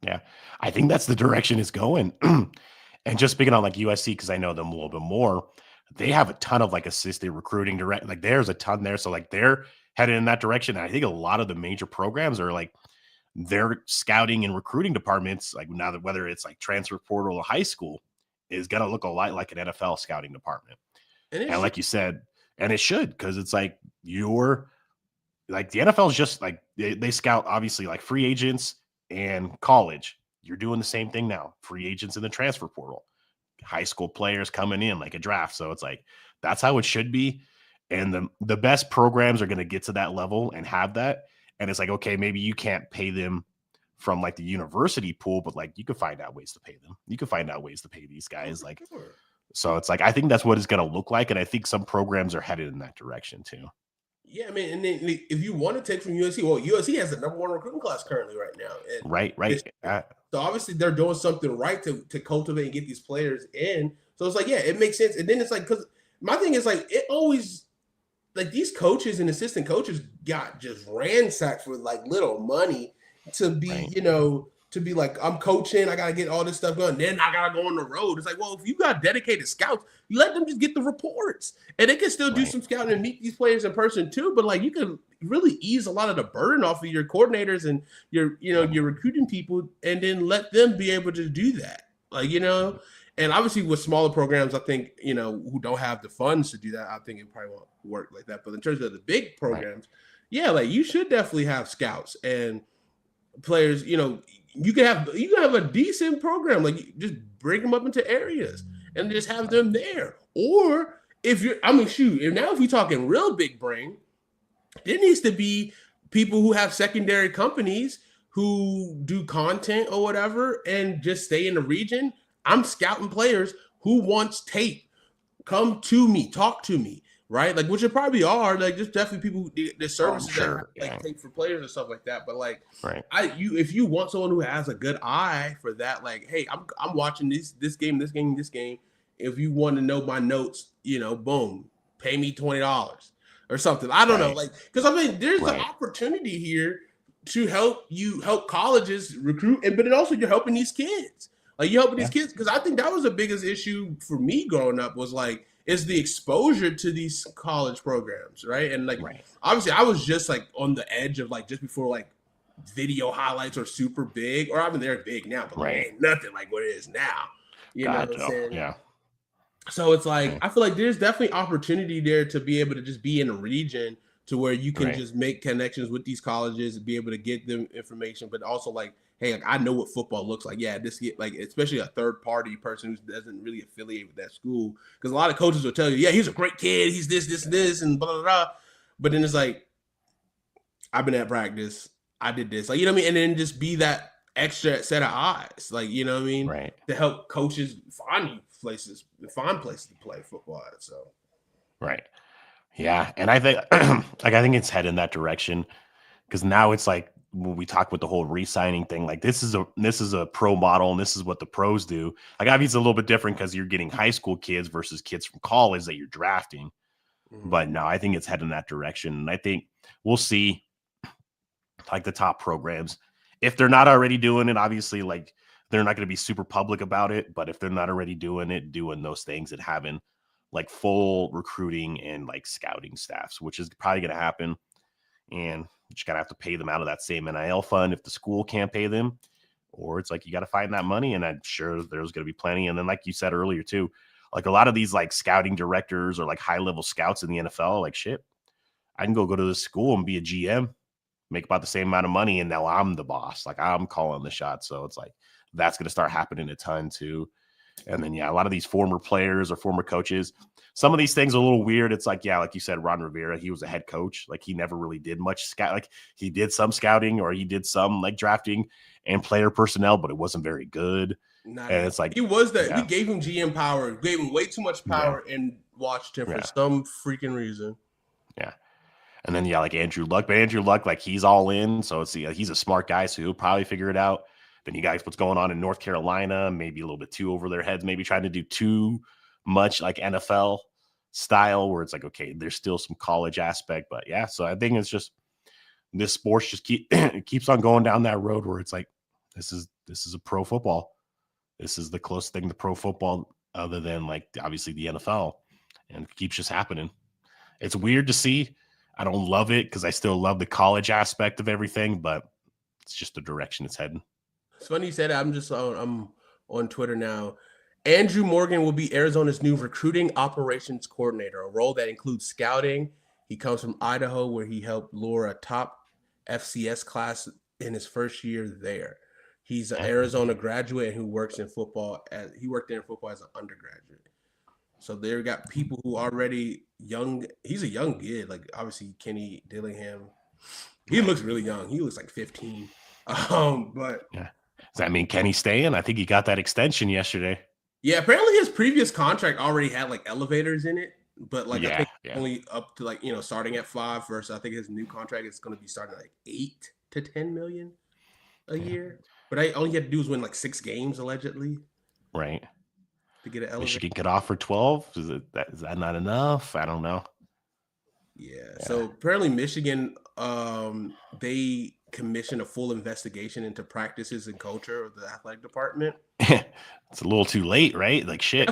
[SPEAKER 4] Yeah, I think that's the direction it's going. And just speaking on like USC, because I know them a little bit more, they have a ton of like assistant recruiting direct. Like there's a ton there, so like they're headed in that direction. And I think a lot of the major programs are like their scouting and recruiting departments, like now that whether it's like transfer portal or high school, is gonna look a lot like an NFL scouting department. And like you said, and it should, because it's like you're like the NFL is just like they scout obviously like free agents and college. You're doing the same thing now. Free agents in the transfer portal, high school players coming in like a draft. So it's like that's how it should be. And the best programs are going to get to that level and have that. And it's like, okay, maybe you can't pay them from like the university pool, but like you can find out ways to pay them. You can find out ways to pay these guys. Like, so it's like, I think that's what it's going to look like. And I think some programs are headed in that direction too.
[SPEAKER 3] Yeah, I mean, and then if you want to take from USC, well, USC has the #1 recruiting class currently right now. And
[SPEAKER 4] right.
[SPEAKER 3] So obviously they're doing something right to cultivate and get these players in. So it's like, yeah, it makes sense. And then it's like, because my thing is like, it always, like these coaches and assistant coaches got just ransacked for like little money to be, to be like, I'm coaching, I got to get all this stuff going. Then I got to go on the road. It's like, well, if you got dedicated scouts, you let them just get the reports. And they can still do some scouting and meet these players in person too. But like, you can really ease a lot of the burden off of your coordinators and your, your recruiting people, and then let them be able to do that. Like, and obviously with smaller programs, I think, who don't have the funds to do that, I think it probably won't work like that. But in terms of the big programs, yeah, like you should definitely have scouts and players, you can have a decent program, like just bring them up into areas and just have them there. Or if we're talking real big brain, there needs to be people who have secondary companies who do content or whatever and just stay in the region. I'm scouting players who wants tape. Come to me, talk to me, right? Like, which it probably are, like, just definitely people who the services that like tape for players and stuff like that. But like, if you want someone who has a good eye for that, like, hey, I'm watching this game. If you want to know my notes, boom, pay me $20 or something. I don't know, like, because I mean, there's an opportunity here to help colleges recruit, but then also you're helping these kids. Like, you're helping these kids, because I think that was the biggest issue for me growing up was like, is the exposure to these college programs, right? And like, obviously I was just like on the edge of like, just before like video highlights are super big, or I mean, they're big now, but like, ain't nothing like what it is now. You know what I'm saying? Yeah. So it's like, I feel like there's definitely opportunity there to be able to just be in a region to where you can just make connections with these colleges and be able to get them information, but also like, hey, like, I know what football looks like. Yeah, like, especially a third party person who doesn't really affiliate with that school. Because a lot of coaches will tell you, yeah, he's a great kid. He's this, and blah, blah, blah. But then it's like, I've been at practice. I did this. Like, you know what I mean? And then just be that extra set of eyes. Like, you know what I mean? Right. To help coaches find places to play football at. So. Right.
[SPEAKER 4] Yeah. And I think, I think it's headed in that direction. Because now it's like, when we talk with the whole re-signing thing, like this is a pro model and this is what the pros do. Like, obviously it's a little bit different because you're getting high school kids versus kids from college that you're drafting. But no, I think it's heading in that direction. And I think we'll see like the top programs, if they're not already doing it, obviously like they're not going to be super public about it, but if they're not already doing those things and having like full recruiting and like scouting staffs, which is probably going to happen. And you just got to have to pay them out of that same NIL fund if the school can't pay them, or it's like you got to find that money. And I'm sure there's going to be plenty. And then, like you said earlier, too, like a lot of these like scouting directors or like high level scouts in the NFL, like shit, I can go to this school and be a GM, make about the same amount of money. And now I'm the boss. Like, I'm calling the shots. So it's like that's going to start happening a ton, too. And then, yeah, a lot of these former players or former coaches, some of these things are a little weird. It's like, yeah, like you said, Ron Rivera, he was a head coach. Like, he never really did much scout. Like, he did some scouting or he did some like drafting and player personnel, but it wasn't very good.
[SPEAKER 3] Not
[SPEAKER 4] And
[SPEAKER 3] at
[SPEAKER 4] it's
[SPEAKER 3] all.
[SPEAKER 4] like,
[SPEAKER 3] He was that.
[SPEAKER 4] yeah,
[SPEAKER 3] We gave him GM power, gave him way too much
[SPEAKER 4] yeah,
[SPEAKER 3] power, and watched him for
[SPEAKER 4] yeah,
[SPEAKER 3] some freaking reason.
[SPEAKER 4] yeah. And then, yeah, like Andrew Luck. But Andrew Luck, like, he's all in. So he's a smart guy, so he'll probably figure it out. Then you guys, what's going on in North Carolina, maybe a little bit too over their heads, maybe trying to do too much like NFL style where it's like, okay, there's still some college aspect. But yeah, so I think it's just this sports just it keeps on going down that road where it's like, this is a pro football. This is the closest thing to pro football other than like obviously the NFL. And it keeps just happening. It's weird to see. I don't love it because I still love the college aspect of everything, but it's just the direction it's heading.
[SPEAKER 3] It's funny you said that. I'm on Twitter now. Andrew Morgan will be Arizona's new recruiting operations coordinator, a role that includes scouting. He comes from Idaho, where he helped lure a top FCS class in his first year there. He's an Arizona graduate who works in football. He worked there in football as an undergraduate. So they got people who already young. He's a young kid. Like obviously Kenny Dillingham. He looks really young. He looks like 15. But
[SPEAKER 4] yeah. Does that mean Kenny staying? I think he got that extension yesterday.
[SPEAKER 3] Yeah, apparently his previous contract already had like elevators in it, but like I think
[SPEAKER 4] yeah.
[SPEAKER 3] only up to like starting at 5 versus I think his new contract is going to be starting at like 8 to 10 million a year. But all he had to do was win like 6 games allegedly.
[SPEAKER 4] Right.
[SPEAKER 3] To get an elevator.
[SPEAKER 4] Michigan could offer 12. Is that not enough? I don't know.
[SPEAKER 3] Yeah. So apparently Michigan, they commissioned a full investigation into practices and culture of the athletic department.
[SPEAKER 4] It's a little too late, right? Like shit.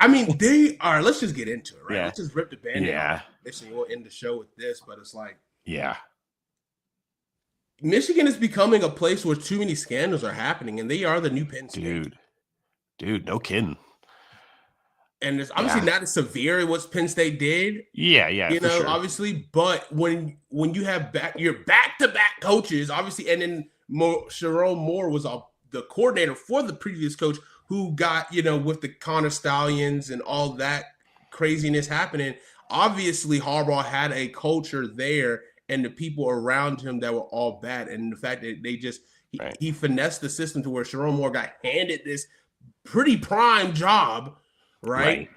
[SPEAKER 3] I mean, they are. Let's just get into it, right?
[SPEAKER 4] Yeah.
[SPEAKER 3] Let's just rip the band-aid off.
[SPEAKER 4] Yeah.
[SPEAKER 3] We'll end the show with this, but it's like,
[SPEAKER 4] yeah,
[SPEAKER 3] Michigan is becoming a place where too many scandals are happening, and they are the new Penn State.
[SPEAKER 4] Dude, no kidding.
[SPEAKER 3] And it's obviously not as severe as what Penn State did.
[SPEAKER 4] Yeah,
[SPEAKER 3] sure. Obviously, but when you have your back-to-back coaches, obviously, and then Sharon Moore was the coordinator for the previous coach who got, with the Connor Stallions and all that craziness happening. Obviously, Harbaugh had a culture there and the people around him that were all bad. And the fact that they just, he finessed the system to where Sharon Moore got handed this pretty prime job, right?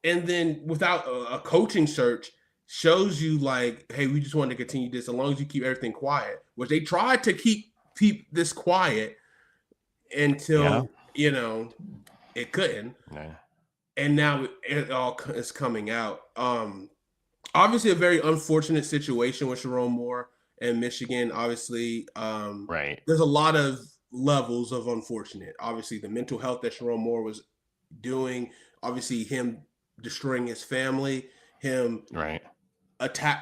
[SPEAKER 3] And then without a coaching search shows you like, hey, we just want to continue this as long as you keep everything quiet, which they tried to keep this quiet until, it couldn't. Yeah. And now it all is coming out. Obviously a very unfortunate situation with Sharon Moore and Michigan. Obviously, there's a lot of levels of unfortunate. Obviously, the mental health that Sharon Moore was doing, obviously him destroying his family, him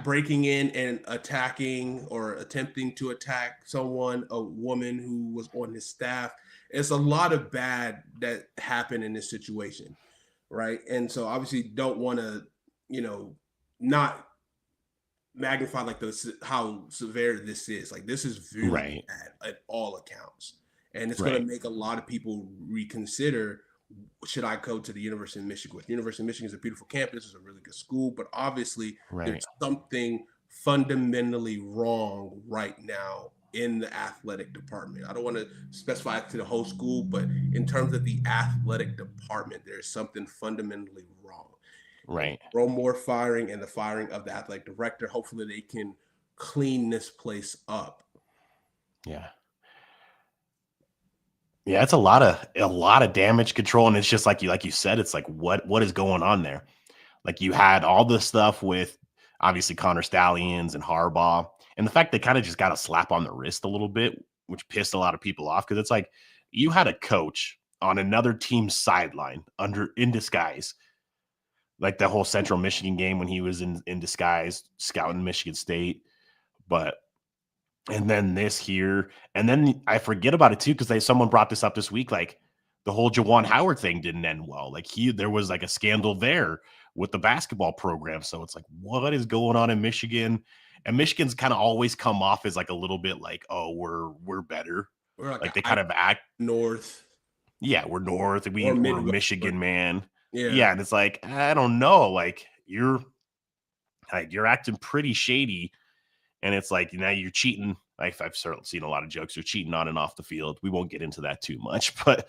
[SPEAKER 3] breaking in and attacking or attempting to attack a woman who was on his staff. It's a lot of bad that happened in this situation, right? And so obviously don't want to, not magnify like how severe this is. Like this is very bad at all accounts. And it's going to make a lot of people reconsider, should I go to the University of Michigan? The University of Michigan is a beautiful campus, it's a really good school, but obviously there's something fundamentally wrong right now in the athletic department. I don't want to specify it to the whole school, but in terms of the athletic department, there's something fundamentally wrong. More firing and the firing of the athletic director. Hopefully they can clean this place up.
[SPEAKER 4] Yeah, it's a lot of damage control, and it's just like you said, it's like what is going on there? Like you had all this stuff with obviously Connor Stallions and Harbaugh, and the fact they kind of just got a slap on the wrist a little bit, which pissed a lot of people off because it's like you had a coach on another team's sideline in disguise, like the whole Central Michigan game when he was in disguise scouting Michigan State, and then this here, and then I forget about it too because someone brought this up this week. Like the whole Juwan Howard thing didn't end well. Like there was like a scandal there with the basketball program. So it's like, what is going on in Michigan? And Michigan's kind of always come off as like a little bit like, oh, we're better. We're like they kind of act
[SPEAKER 3] north.
[SPEAKER 4] Yeah, we're north. We're Michigan, man.
[SPEAKER 3] Yeah,
[SPEAKER 4] and it's like I don't know. Like you're acting pretty shady. And it's like, now you're cheating. I've certainly seen a lot of jokes. You're cheating on and off the field. We won't get into that too much, but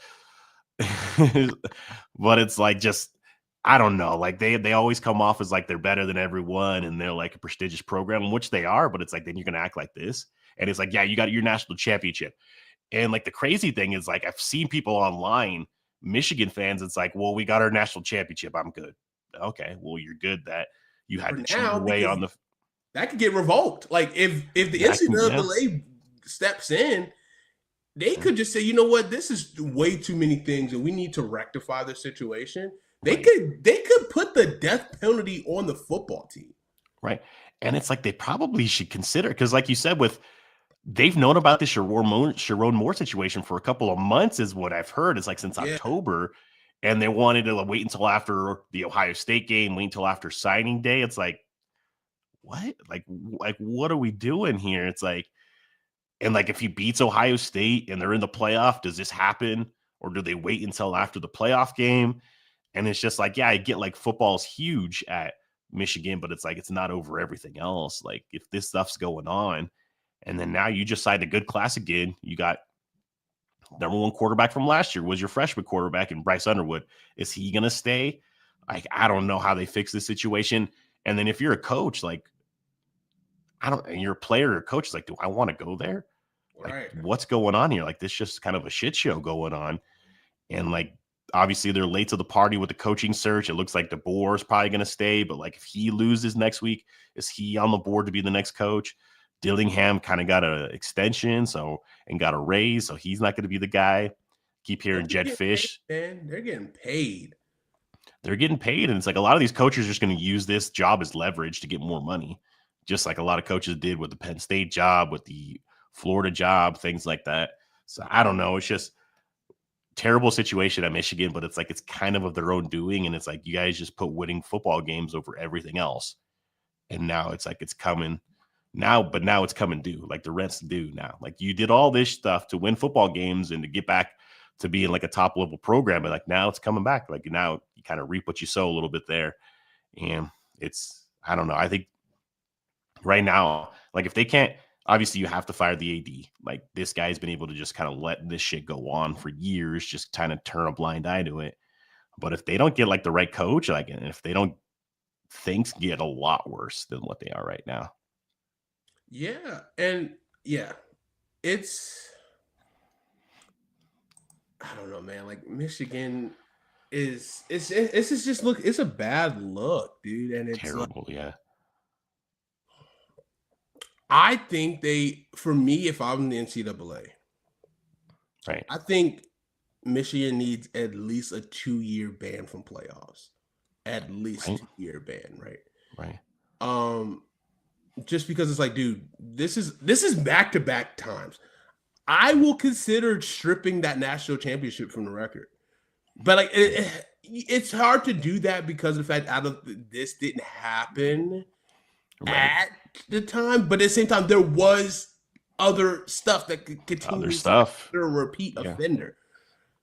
[SPEAKER 4] but it's like just I don't know. Like they always come off as like they're better than everyone and they're like a prestigious program, which they are, but it's like then you're gonna act like this. And it's like, yeah, you got your national championship. And like the crazy thing is like I've seen people online, Michigan fans, it's like, well, we got our national championship. I'm good. Okay, well, you're good that you had to cheat
[SPEAKER 3] now,
[SPEAKER 4] your way on the
[SPEAKER 3] that could get revoked. Like if the NCAA steps in, they could just say, you know what, this is way too many things, and we need to rectify the situation. They could put the death penalty on the football team.
[SPEAKER 4] Right. And it's like they probably should consider because, like you said, they've known about the Sharon Moore situation for a couple of months, is what I've heard. It's like since October, and they wanted to wait until after the Ohio State game, wait until after signing day. It's like, what? Like what are we doing here? It's like, and like if he beats Ohio State and they're in the playoff, does this happen? Or do they wait until after the playoff game? And it's just like, yeah, I get like football's huge at Michigan, but it's like it's not over everything else. Like if this stuff's going on, and then now you just signed a good class again. You got number one quarterback from last year was your freshman quarterback in Bryce Underwood. Is he going to stay? Like, I don't know how they fix this situation. And then if you're a coach, like, and you're a player or coach, like, do I want to go there? Like, what's going on here? Like, this just kind of a shit show going on. And like, obviously they're late to the party with the coaching search. It looks like DeBoer is probably going to stay, but like if he loses next week, is he on the board to be the next coach? Dillingham kind of got an extension, and got a raise, so he's not going to be the guy. Keep hearing Jed Fish.
[SPEAKER 3] Man, they're getting paid.
[SPEAKER 4] They're getting paid, and it's like a lot of these coaches are just going to use this job as leverage to get more money, just like a lot of coaches did with the Penn State job, with the Florida job, things like that. So I don't know. It's just terrible situation at Michigan, but it's like it's kind of their own doing, and it's like you guys just put winning football games over everything else, and now it's like it's coming. Now it's coming due. Like the rent's due now. Like you did all this stuff to win football games and to get back to being like a top level program. But like now it's coming back. Like now you kind of reap what you sow a little bit there. And I don't know. I think right now, like if they can't, obviously you have to fire the AD. Like this guy's been able to just kind of let this shit go on for years, just kind of turn a blind eye to it. But if they don't get like the right coach, like, and if they don't, things get a lot worse than what they are right now.
[SPEAKER 3] Yeah, and yeah, I don't know, man. Like Michigan it's just look, it's a bad look, dude, and it's
[SPEAKER 4] terrible.
[SPEAKER 3] Like,
[SPEAKER 4] yeah,
[SPEAKER 3] I think for me, if I'm the NCAA,
[SPEAKER 4] right,
[SPEAKER 3] I think Michigan needs at least a 2-year ban from playoffs, at least 2-year ban,
[SPEAKER 4] right.
[SPEAKER 3] Just because it's like, dude, this is back-to-back times. I will consider stripping that national championship from the record, but like it's hard to do that because of the fact this didn't happen at the time. But at the same time, there was other stuff that could continue.
[SPEAKER 4] Other stuff.
[SPEAKER 3] They're a repeat offender.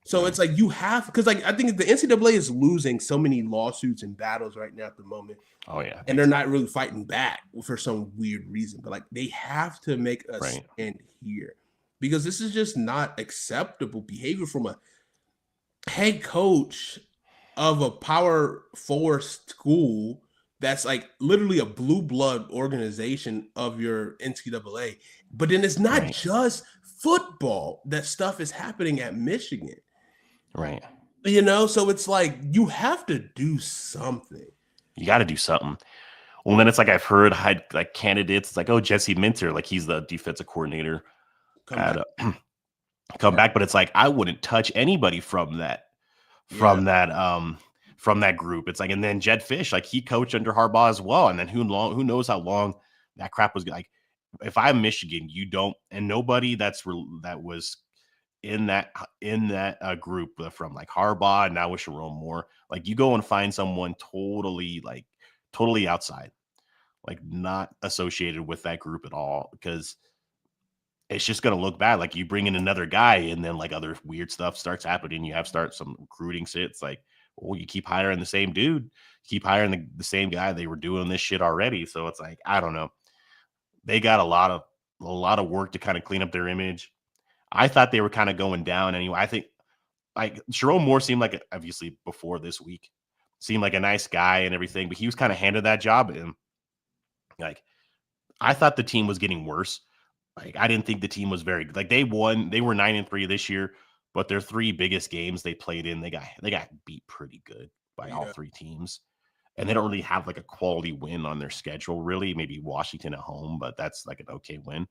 [SPEAKER 3] So it's like you have, because like I think the NCAA is losing so many lawsuits and battles right now at the moment.
[SPEAKER 4] Oh yeah,
[SPEAKER 3] and they're not really fighting back for some weird reason. But like they have to make a stand here because this is just not acceptable behavior from a head coach of a Power 4 school that's like literally a blue blood organization of your NCAA. But then it's not just football. That stuff is happening at Michigan.
[SPEAKER 4] Right.
[SPEAKER 3] You know, so it's like you have to do something.
[SPEAKER 4] You got to do something. Well, then it's like I've heard like candidates. It's like, oh, Jesse Minter, like he's the defensive coordinator. Come back, but it's like I wouldn't touch anybody from that group. It's like, and then Jed Fish, like he coached under Harbaugh as well. And then who knows how long that crap was like. If I'm Michigan, you don't, and nobody that was in that group from like Harbaugh and now with Sharon Moore, like you go and find someone totally outside, like not associated with that group at all, because it's just going to look bad. Like you bring in another guy and then like other weird stuff starts happening. You have some recruiting shit. It's like, well, you keep hiring the same dude, keep hiring the same guy. They were doing this shit already. So it's like, I don't know. They got a lot of work to kind of clean up their image. I thought they were kind of going down anyway. I think like Jerome Moore seemed like, obviously before this week, seemed like a nice guy and everything, but he was kind of handed that job. And like, I thought the team was getting worse. Like, I didn't think the team was very good. Like, they were 9-3 this year, but their 3 biggest games they played in, they got beat pretty good by all 3 teams. And they don't really have like a quality win on their schedule, really. Maybe Washington at home, but that's like an okay win.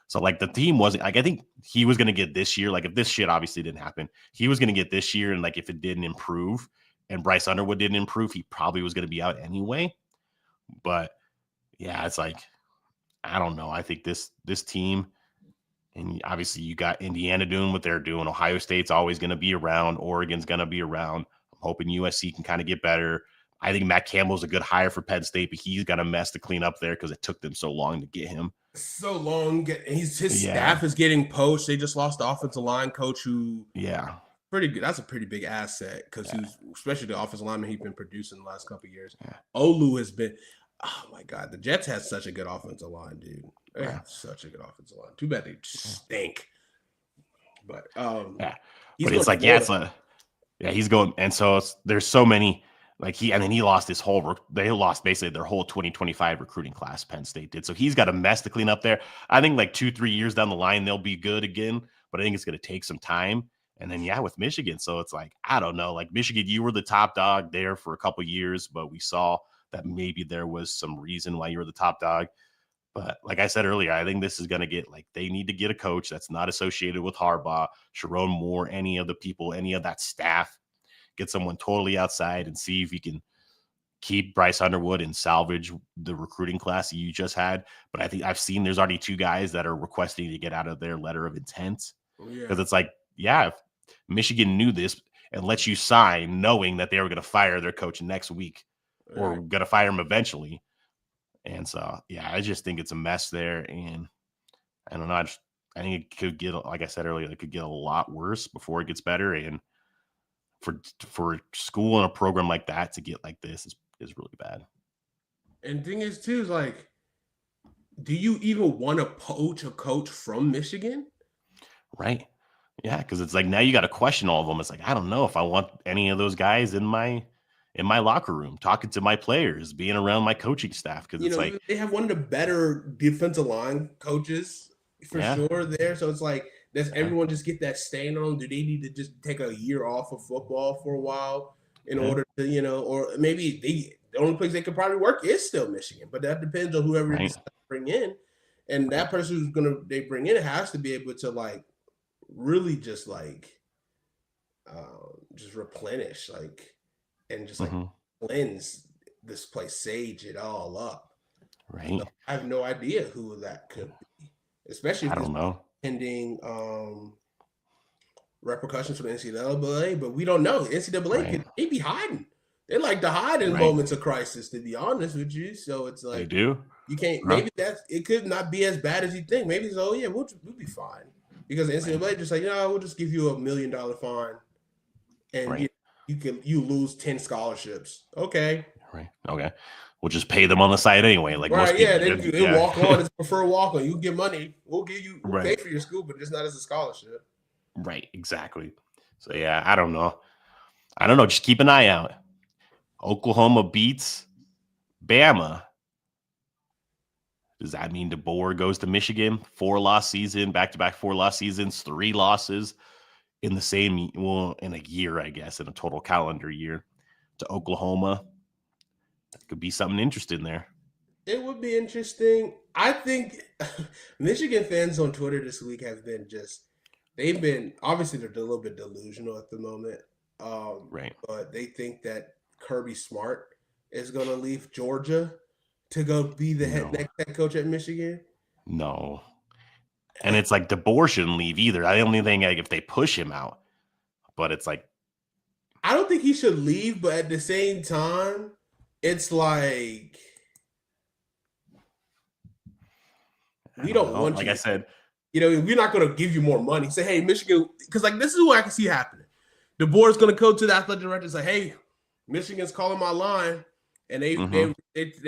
[SPEAKER 4] So like the team wasn't like, I think he was going to get this year. Like if this shit obviously didn't happen, he was going to get this year. And like if it didn't improve and Bryce Underwood didn't improve, he probably was going to be out anyway. But yeah, it's like, I don't know. I think this team, and obviously you got Indiana doing what they're doing. Ohio State's always going to be around. Oregon's going to be around. I'm hoping USC can kind of get better. I think Matt Campbell's a good hire for Penn State, but he's got a mess to clean up there because it took them so long to get him.
[SPEAKER 3] So long. His staff is getting poached. They just lost the offensive line coach who pretty good. That's a pretty big asset because he's, especially the offensive lineman he's been producing the last couple of years. Olu has been, oh my God, the Jets had such a good offensive line, dude. They have such a good offensive line. Too bad they stink. But
[SPEAKER 4] it's like, he's going, and so there's so many. Like he lost they lost basically their whole 2025 recruiting class, Penn State did. So he's got a mess to clean up there. I think like 2-3 years down the line, they'll be good again, but I think it's going to take some time. And then, with Michigan. So it's like, I don't know, like Michigan, you were the top dog there for a couple years, but we saw that maybe there was some reason why you were the top dog. But like I said earlier, I think this is going to get like, they need to get a coach that's not associated with Harbaugh, Sharon Moore, any of the people, any of that staff. Get someone totally outside and see if you can keep Bryce Underwood and salvage the recruiting class you just had. But I think I've seen there's already 2 guys that are requesting to get out of their letter of intent. Because it's like, if Michigan knew this and let you sign knowing that they were going to fire their coach next week or going to fire him eventually. And so, I just think it's a mess there. And I don't know. I think it could get, like I said earlier, it could get a lot worse before it gets better. And for school and a program like that to get like this is really bad.
[SPEAKER 3] And thing is too, is like, do you even want to poach a coach from Michigan?
[SPEAKER 4] Right. Yeah. Because it's like, now you got to question all of them. It's like, I don't know if I want any of those guys in my locker room, talking to my players, being around my coaching staff. Because it's like,
[SPEAKER 3] they have one of the better defensive line coaches for sure there. So it's like, does everyone just get that stain on them? Do they need to just take a year off of football for a while in order to, or maybe the only place they could probably work is still Michigan, but that depends on whoever they bring in. And that person they bring in has to be able to like really just like just replenish and just like cleanse this place, sage it all up.
[SPEAKER 4] Right.
[SPEAKER 3] So I have no idea who that could be, especially if
[SPEAKER 4] I don't know.
[SPEAKER 3] Pending repercussions for the NCAA, but we don't know. NCAA could be hiding. They like to hide in moments of crisis, to be honest with you. So it's like
[SPEAKER 4] they do.
[SPEAKER 3] You can't. Maybe it could not be as bad as you think. Maybe it's we'll be fine because the NCAA just like we'll just give you $1 million fine, and you lose 10 schscholarships. Okay.
[SPEAKER 4] Right. Okay. We'll just pay them on the side anyway. Like most people
[SPEAKER 3] they walk on. It's prefer walk on. You get money. We'll pay for your school, but just not as a scholarship.
[SPEAKER 4] Right. Exactly. So I don't know. Just keep an eye out. Oklahoma beats Bama. Does that mean DeBoer goes to Michigan? 4-loss season, back-to-back 4-loss seasons, 3 losses in in a year, I guess, in a total calendar year to Oklahoma. That could be something interesting there.
[SPEAKER 3] It would be interesting. I think Michigan fans on Twitter this week have been obviously they're a little bit delusional at the moment. But they think that Kirby Smart is going to leave Georgia to go be the next head coach at Michigan.
[SPEAKER 4] No. And it's like DeBoer shouldn't leave either. I only think if they push him out. But it's like,
[SPEAKER 3] I don't think he should leave, but at the same time, it's like we don't want you.
[SPEAKER 4] Like I said,
[SPEAKER 3] we're not going to give you more money. Say, hey, Michigan, because like this is what I can see happening. DeBoer is going to go to the athletic director and say, hey, Michigan's calling my line, and they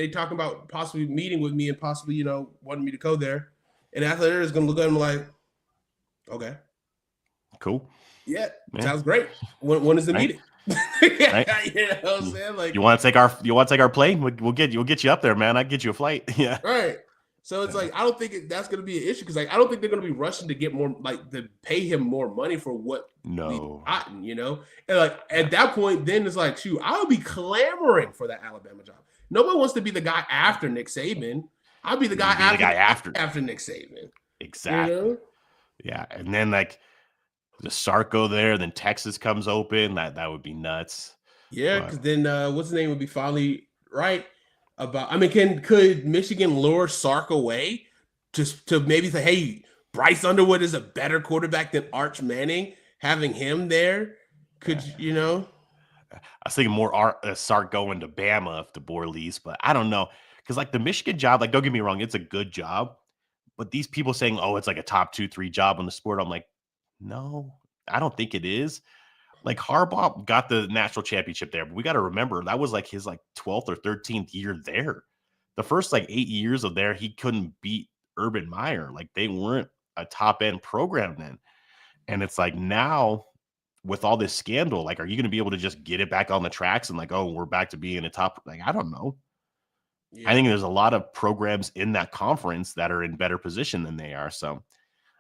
[SPEAKER 3] talking about possibly meeting with me and possibly wanting me to go there. And the athletic director is going to look at him like, okay,
[SPEAKER 4] cool.
[SPEAKER 3] Yeah,
[SPEAKER 4] Yeah.
[SPEAKER 3] sounds great. When is the
[SPEAKER 4] Right.
[SPEAKER 3] meeting?
[SPEAKER 4] Right.
[SPEAKER 3] You know what I'm saying? Like,
[SPEAKER 4] You want to take our plane? We'll get you up there, man. I'll get you a flight. Yeah.
[SPEAKER 3] right. So it's like I don't think that's going to be an issue because like I don't think they're going to be rushing to get more like to pay him more money for what we've
[SPEAKER 4] No.
[SPEAKER 3] gotten, you know. And like at that point, then it's like, shoot, I'll be clamoring for that Alabama job. No one wants to be the guy after Nick Saban. I'll be the guy after Nick Saban.
[SPEAKER 4] Exactly.
[SPEAKER 3] You know?
[SPEAKER 4] Yeah, and then like the Sark go there, then Texas comes open. That would be nuts.
[SPEAKER 3] Yeah, because then what's his name would be finally right about. I mean, could Michigan lure Sark away just to maybe say, hey, Bryce Underwood is a better quarterback than Arch Manning. Having him there, could you know?
[SPEAKER 4] I was thinking more Sark going to Bama if the board leaves, but I don't know because like the Michigan job, like don't get me wrong, it's a good job, but these people saying, oh, it's like a top 2-3 job on the sport, I'm like, no, I don't think it is. Like Harbaugh got the national championship there, but we got to remember that was like his like 12th or 13th year there. The first like 8 years of there, he couldn't beat Urban Meyer. Like they weren't a top end program then. And it's like now with all this scandal, like, are you going to be able to just get it back on the tracks and like, oh, we're back to being a top? Like, I don't know.
[SPEAKER 3] Yeah.
[SPEAKER 4] I think there's a lot of programs in that conference that are in better position than they are. So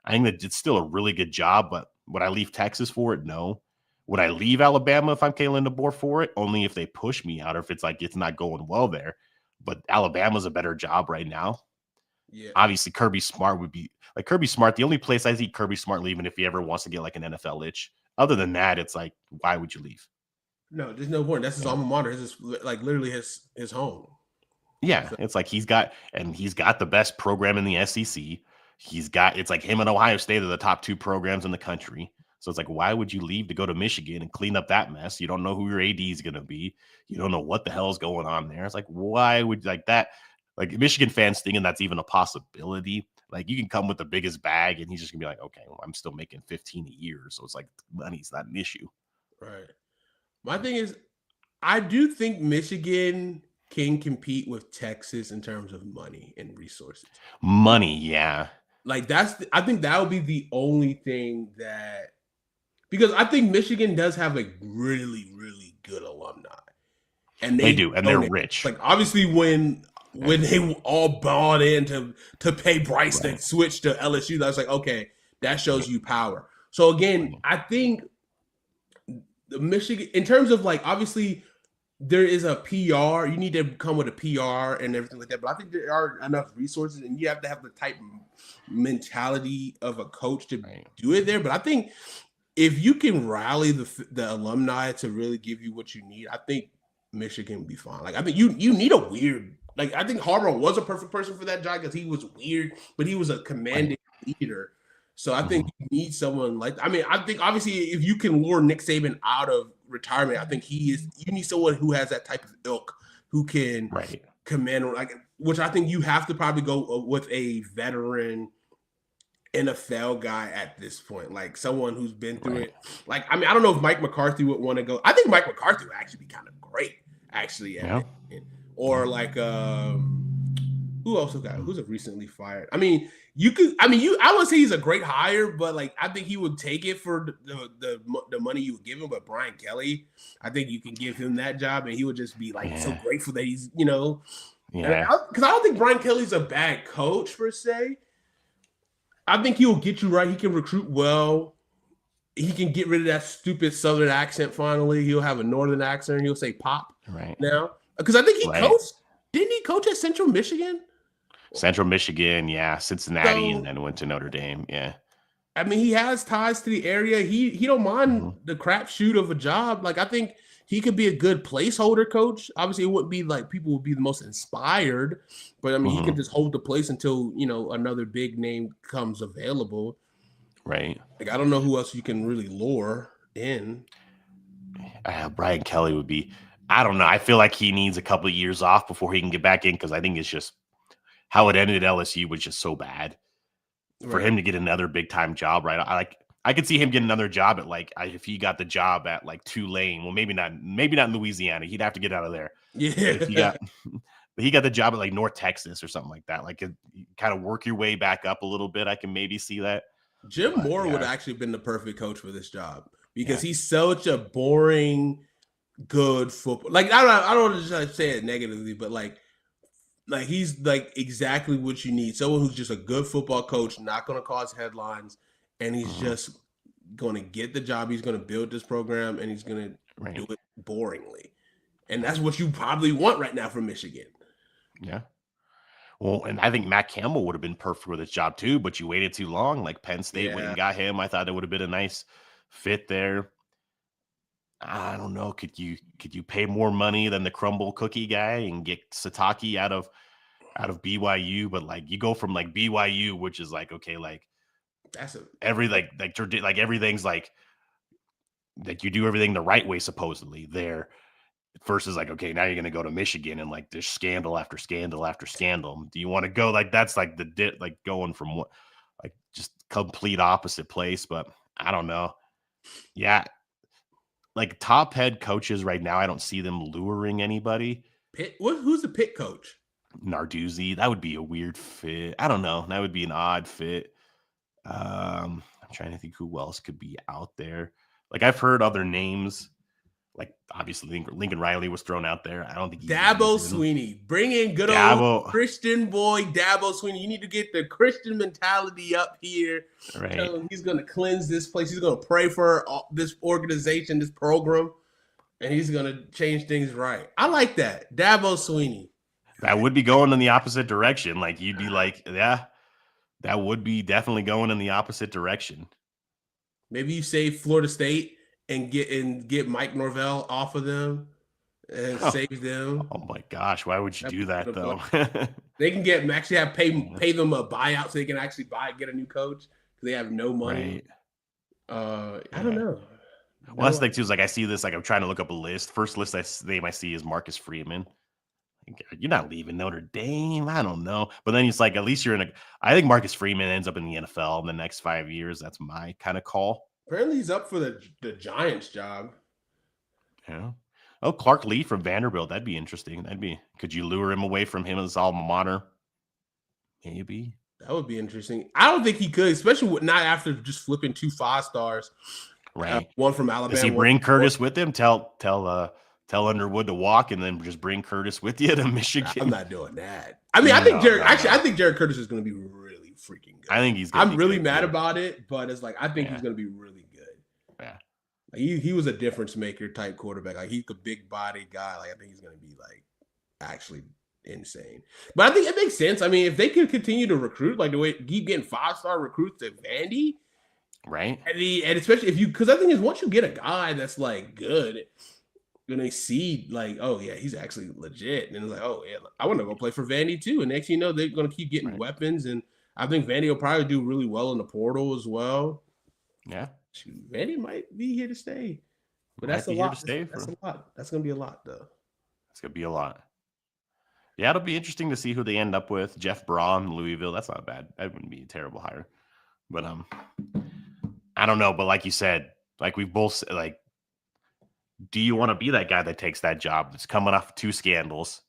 [SPEAKER 4] I think that it's still a really good job, but would I leave Texas for it? No. Would I leave Alabama if I'm Kalen DeBoer for it? Only if they push me out or if it's like it's not going well there. But Alabama's a better job right now.
[SPEAKER 3] Yeah.
[SPEAKER 4] Obviously, Kirby Smart would be like Kirby Smart. The only place I see Kirby Smart leaving if he ever wants to get like an NFL itch. Other than that, it's like, why would you leave?
[SPEAKER 3] No, there's no point. That's his alma mater. This is like literally his home.
[SPEAKER 4] Yeah,
[SPEAKER 3] So,
[SPEAKER 4] it's like he's got the best program in the SEC. It's like him and Ohio State are the top 2 programs in the country. So it's like, why would you leave to go to Michigan and clean up that mess? You don't know who your AD is going to be. You don't know what the hell is going on there. It's like, why would like that? Like Michigan fans thinking that's even a possibility. Like you can come with the biggest bag and he's just gonna be like, okay, well, I'm still making 15 a year. So it's like money's not an issue.
[SPEAKER 3] right. My thing is, I do think Michigan can compete with Texas in terms of money and resources.
[SPEAKER 4] Money, yeah.
[SPEAKER 3] Like I think that would be the only thing that because I think Michigan does have a really, really good alumni. And
[SPEAKER 4] They do, and they're rich.
[SPEAKER 3] Like obviously when they all bought in to pay Bryce to switch to LSU, that's like, okay, that shows you power. So again, I think the Michigan, in terms of like, obviously there is a PR, you need to come with a PR and everything like that. But I think there are enough resources and you have to have the type of mentality of a coach to do it there. But I think if you can rally the alumni to really give you what you need, I think Michigan would be fine. Like I think you need a weird, like I think Harbaugh was a perfect person for that job because he was weird, but he was a commanding leader. So I think you need someone like, I mean, I think obviously if you can lure Nick Saban out of retirement, I think you need someone who has that type of ilk who can command, like, which I think you have to probably go with a veteran NFL guy at this point, like someone who's been through it. Like, I mean, I don't know if Mike McCarthy would want to go. I think Mike McCarthy would actually be kind of great, actually. Or like, who else who's recently fired? I mean, I would say he's a great hire, but like, I think he would take it for the money you would give him. But Brian Kelly, I think you can give him that job and he would just be like so grateful that he's, because I don't think Brian Kelly's a bad coach per se. I think he'll get you right. He can recruit well. He can get rid of that stupid Southern accent finally. He'll have a Northern accent and he'll say pop now. Because I think he coached. Didn't he coach at Central Michigan?
[SPEAKER 4] Central Michigan, yeah. Cincinnati, and then went to Notre Dame, yeah.
[SPEAKER 3] I mean, he has ties to the area. He don't mind the crapshoot of a job. Like, I think he could be a good placeholder coach. Obviously, it wouldn't be like people would be the most inspired, but I mean, he could just hold the place until, another big name comes available.
[SPEAKER 4] Right.
[SPEAKER 3] Like, I don't know who else you can really lure in.
[SPEAKER 4] Brian Kelly would be, I don't know. I feel like he needs a couple of years off before he can get back in because I think it's just how it ended at LSU was just so bad for him to get another big time job. Right. I could see him getting another job at if he got the job at like Tulane. Well, maybe not in Louisiana. He'd have to get out of there.
[SPEAKER 3] Yeah.
[SPEAKER 4] But he got the job at like North Texas or something like that. Like kind of work your way back up a little bit. I can maybe see that.
[SPEAKER 3] Jim
[SPEAKER 4] But,
[SPEAKER 3] Moore would
[SPEAKER 4] yeah.
[SPEAKER 3] have actually been the perfect coach for this job because he's such a boring, good football. Like I don't want to say it negatively, but like he's like exactly what you need. Someone who's just a good football coach, not going to cause headlines, and he's just going to get the job. He's going to build this program, and he's going to do it boringly. And that's what you probably want right now from Michigan.
[SPEAKER 4] Yeah. Well, and I think Matt Campbell would have been perfect for this job too, but you waited too long. Like Penn State went and got him. I thought it would have been a nice fit there. I don't know. Could you pay more money than the crumble cookie guy and get Sataki out of BYU? But like you go from like BYU, which is like okay, like
[SPEAKER 3] that's
[SPEAKER 4] everything's like you do everything the right way supposedly there. Versus like, okay, now you're going to go to Michigan and like there's scandal after scandal after scandal. Do you want to go like that's like like going from what like just complete opposite place? But I don't know. Yeah, like top head coaches right now, I don't see them luring anybody.
[SPEAKER 3] Pitt, who's the Pitt coach?
[SPEAKER 4] Narduzzi. That would be a weird fit. I don't know. That would be an odd fit. I'm trying to think who else could be out there. Like I've heard other names. Like obviously Lincoln Riley was thrown out there. I don't think
[SPEAKER 3] Dabo Swinney. Bring in good old Christian boy Dabo Swinney. You need to get the Christian mentality up here.
[SPEAKER 4] Right.
[SPEAKER 3] Tell him he's going to cleanse this place. He's going to pray for this organization, this program, and he's going to change things right. I like that. Dabo Swinney.
[SPEAKER 4] That would be going in the opposite direction. Like you'd be like, yeah, that would be definitely going in the opposite direction.
[SPEAKER 3] Maybe you save Florida State and get Mike Norvell off of them and save them.
[SPEAKER 4] Oh my gosh, why would you do that though?
[SPEAKER 3] They can pay them a buyout so they can actually get a new coach because they have no money. Right. I don't know.
[SPEAKER 4] Well, that's the thing too. Is like I see this. Like I'm trying to look up a list. First list I see is Marcus Freeman. You're not leaving Notre Dame. I don't know. But then it's like at least I think Marcus Freeman ends up in the NFL in the next 5 years. That's my kind of call.
[SPEAKER 3] Apparently he's up for the Giants job.
[SPEAKER 4] Yeah. Oh, Clark Lee from Vanderbilt. That'd be interesting. Could you lure him away from his alma mater? Maybe.
[SPEAKER 3] That would be interesting. I don't think he could, especially not after just flipping 2 5-stars.
[SPEAKER 4] Right.
[SPEAKER 3] One from Alabama.
[SPEAKER 4] Does he bring Curtis with him? Tell Underwood to walk and then just bring Curtis with you to Michigan.
[SPEAKER 3] I'm not doing that. I mean, I think Jared Curtis is going to be really freaking good.
[SPEAKER 4] I think he's.
[SPEAKER 3] I'm really mad about it, but it's like I think he's going to be really good.
[SPEAKER 4] Yeah,
[SPEAKER 3] like he was a difference maker type quarterback. Like he's a big body guy. Like I think he's going to be like actually insane. But I think it makes sense. I mean, if they can continue to recruit like the way keep getting 5-star recruits at Vandy,
[SPEAKER 4] right?
[SPEAKER 3] And especially because I think is once you get a guy that's like good. When they see like, oh yeah, he's actually legit, and it's like, oh yeah, I want to go play for Vandy too. And next thing you know, they're going to keep getting weapons, and I think Vandy will probably do really well in the portal as well.
[SPEAKER 4] Yeah,
[SPEAKER 3] Vandy might be here to stay, but that's a lot. That's a lot. That's going to be a lot, though.
[SPEAKER 4] That's going to be a lot. Yeah, it'll be interesting to see who they end up with. Jeff Braun, Louisville. That's not bad. That wouldn't be a terrible hire, but I don't know. But like you said, like we both like. Do you want to be that guy that takes that job that's coming off 2 scandals?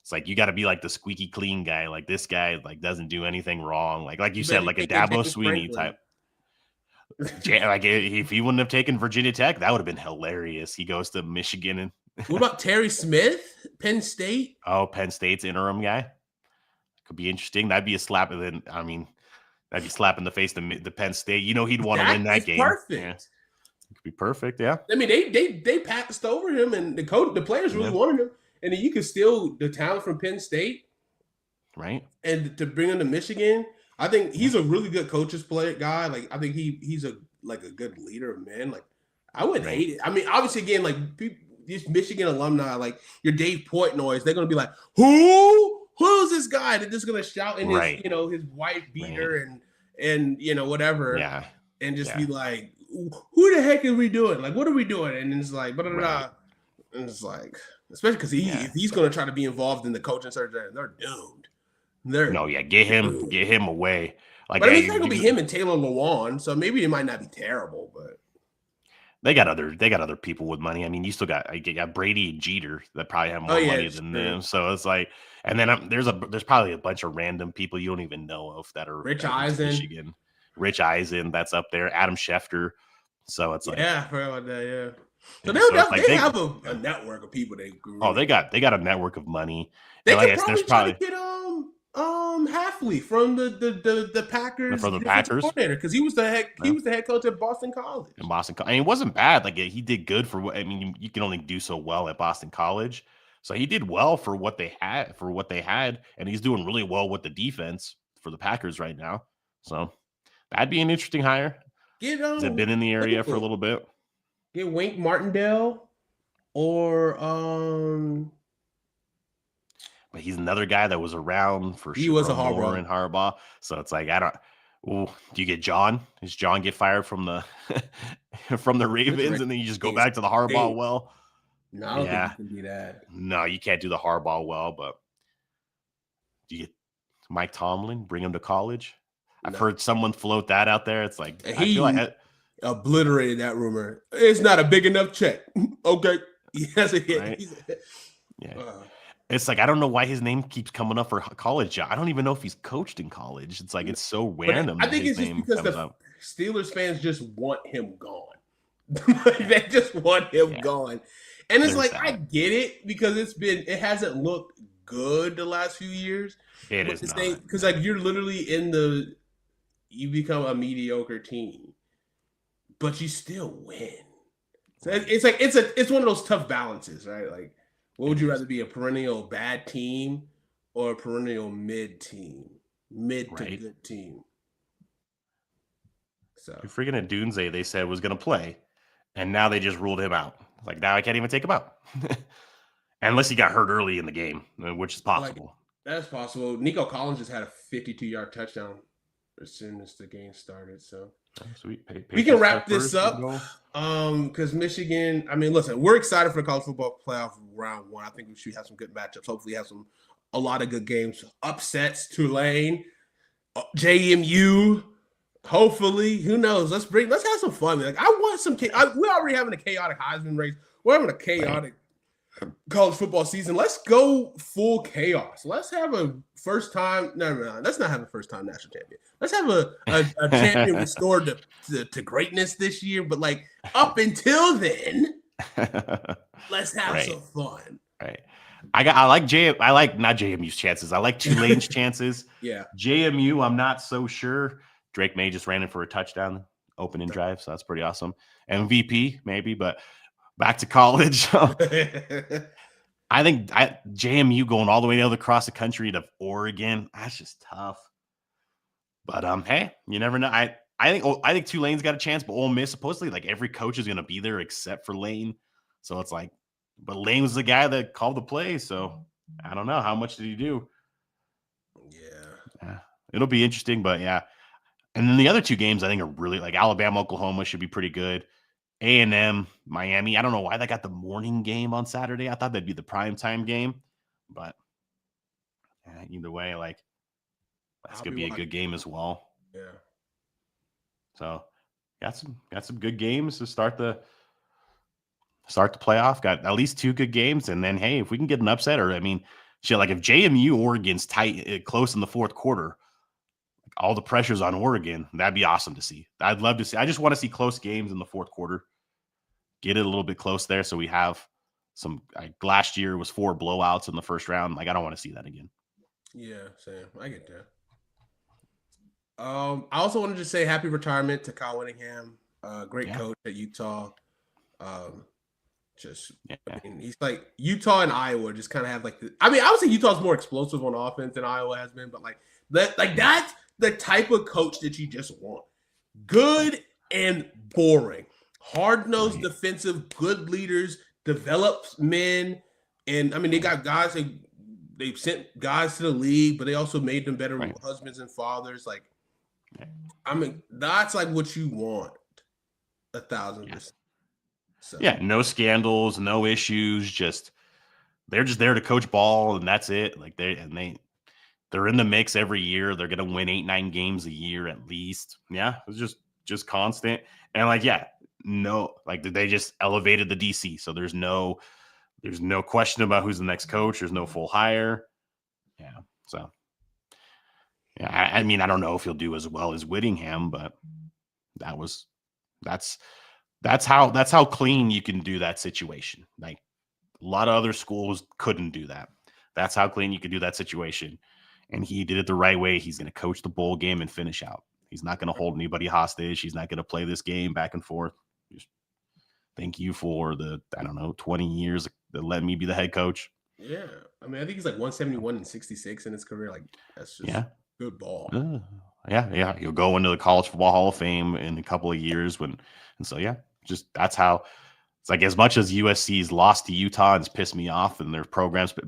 [SPEAKER 4] It's like you got to be like the squeaky clean guy. Like this guy like doesn't do anything wrong. Like you said, like a Dabo Swinney type. Like if he wouldn't have taken Virginia Tech, that would have been hilarious. He goes to Michigan and
[SPEAKER 3] what about Terry Smith, Penn State?
[SPEAKER 4] Oh, Penn State's interim guy. Could be interesting. That'd be a slap. That'd be slap in the face to the Penn State. You know he'd want to win that game.
[SPEAKER 3] Perfect.
[SPEAKER 4] Yeah. It could be perfect, yeah.
[SPEAKER 3] I mean, they passed over him, and the players really wanted him, and then you could steal the talent from Penn State,
[SPEAKER 4] right?
[SPEAKER 3] And to bring him to Michigan, I think he's a really good coach's guy. Like I think he's a good leader of men. Like I wouldn't hate it. I mean, obviously, again, like these Michigan alumni, like your Dave Portnoy's, they're gonna be like, who's this guy that just gonna shout in his his wife beater and whatever, and just be like. Who the heck are we doing? Like, what are we doing? And it's like, blah, blah, blah. And it's like, especially because he's going to try to be involved in the coaching search, and they're doomed.
[SPEAKER 4] Get him away. Like,
[SPEAKER 3] but I mean, it's not going to be him and Taylor Lewan, so maybe it might not be terrible, but
[SPEAKER 4] they got other people with money. I mean, you still got Brady and Jeter that probably have more money than them. So it's like, and then there's probably a bunch of random people you don't even know of that are
[SPEAKER 3] Rich Eisen.
[SPEAKER 4] Michigan. Rich Eisen, that's up there. Adam Schefter. So it's like,
[SPEAKER 3] I forgot about that. Yeah. So
[SPEAKER 4] they
[SPEAKER 3] have a network of people they can
[SPEAKER 4] they got a network of money.
[SPEAKER 3] They
[SPEAKER 4] and
[SPEAKER 3] could
[SPEAKER 4] like,
[SPEAKER 3] probably try to get Halfley from the Packers coordinator, because he was the head coach at Boston College.
[SPEAKER 4] In Boston, and it wasn't bad. Like, he did good for what, I mean, you can only do so well at Boston College. So he did well for what they had, and he's doing really well with the defense for the Packers right now. So that'd be an interesting hire. Has it been in the area for a little bit?
[SPEAKER 3] Get Wink Martindale or
[SPEAKER 4] but he's another guy that was around for
[SPEAKER 3] he was a Harbaugh
[SPEAKER 4] and Harbaugh. So it's like, do you get John? Does John get fired from the from the Ravens and then you just go back to the Harbaugh well?
[SPEAKER 3] No, I don't think you can do that.
[SPEAKER 4] No, you can't do the Harbaugh well, but do you get Mike Tomlin, bring him to college? I've heard someone float that out there. It's like, I feel like
[SPEAKER 3] obliterated that rumor. It's not a big enough check. Okay. Yes,
[SPEAKER 4] right? It's like, I don't know why his name keeps coming up for college. I don't even know if he's coached in college. It's like, it's so random.
[SPEAKER 3] I think it's just because the Steelers fans just want him gone. They just want him gone. And it's like, I get it, because it hasn't looked good the last few years.
[SPEAKER 4] It is not.
[SPEAKER 3] Because like, you're literally you become a mediocre team, but you still win. So it's like, it's one of those tough balances, right? Like, what would you rather be, a perennial bad team or a perennial mid team? Mid to good team. So
[SPEAKER 4] freaking at Dunze, they said was going to play, and now they just ruled him out. Like, now I can't even take him out. Unless he got hurt early in the game, which is possible.
[SPEAKER 3] Like, that's possible. Nico Collins just had a 52-yard touchdown as soon as the game started. So
[SPEAKER 4] sweet.
[SPEAKER 3] We can wrap this up because Michigan, I mean, listen, we're excited for the college football playoff round 1. I think we should have some good matchups. Hopefully have a lot of good games. Upsets, Tulane, JMU. Hopefully, who knows? Let's have some fun. Like, I want some. We're already having a chaotic Heisman race. We're having a chaotic college football season. Let's go full chaos. Let's have a first time. No. Let's not have a first time national champion. Let's have a champion restored to greatness this year. But like, up until then, let's have some fun.
[SPEAKER 4] Right. I like not JMU's chances. I like Tulane's chances.
[SPEAKER 3] Yeah.
[SPEAKER 4] JMU, I'm not so sure. Drake May just ran in for a touchdown opening drive, so that's pretty awesome. MVP maybe, but back to college. I think JMU going all the way across the country to Oregon, that's just tough. But hey, you never know. I think Tulane's got a chance, but Ole Miss, supposedly, like, every coach is going to be there except for Lane. So it's like, but Lane was the guy that called the play, so I don't know. How much did he do? Yeah. It'll be interesting, but yeah. And then the other two games I think are really, like, Alabama, Oklahoma should be pretty good. A&M, Miami. I don't know why they got the morning game on Saturday. I thought that'd be the primetime game, but either way, like, that's gonna be a good game as well.
[SPEAKER 3] Yeah.
[SPEAKER 4] So got some good games to start the playoff. Got at least 2 good games, and then hey, if we can get an upset, or I mean, shit, like if JMU Oregon's tight, close in the fourth quarter, all the pressure's on Oregon. That'd be awesome to see. I'd love to see. I just want to see close games in the fourth quarter. Get it a little bit close there, so we have some. Last year was 4 blowouts in the first round. Like, I don't want to see that again.
[SPEAKER 3] Yeah, same. I get that. I also wanted to say happy retirement to Kyle Whittingham. Great coach at Utah. I mean, he's like, Utah and Iowa just kind of have like I would say Utah's more explosive on offense than Iowa has been, but that's the type of coach that you just want. Good and boring. Hard-nosed defensive, good leaders, develops men. And I mean, they got guys, they've sent guys to the league, but they also made them better husbands and fathers. Like, I mean, that's like what you want. 1,000%. So. Yeah,
[SPEAKER 4] no scandals, no issues. They're just there to coach ball, and that's it. Like, they're in the mix every year. They're gonna win 8-9 games a year at least. Yeah, it's just constant. And like, they just elevated the DC, so there's no question about who's the next coach. There's no full hire. Yeah, so Yeah, I mean, I don't know if he'll do as well as Whittingham, but that's how clean you can do that situation. Like a lot of other schools couldn't do that. That's how clean you can do that situation. And he did it the right way. He's going to coach the bowl game and finish out. He's not going to hold anybody hostage. He's not going to play this game back and forth. Just thank you for the, 20 years that let me be the head coach.
[SPEAKER 3] Yeah. I mean, I think he's like 171 and 66 in his career. Like, that's just good ball.
[SPEAKER 4] Yeah. He'll go into the College Football Hall of Fame in a couple of years just that's how it's like, as much as USC's lost to Utah and it's pissed me off and their programs, but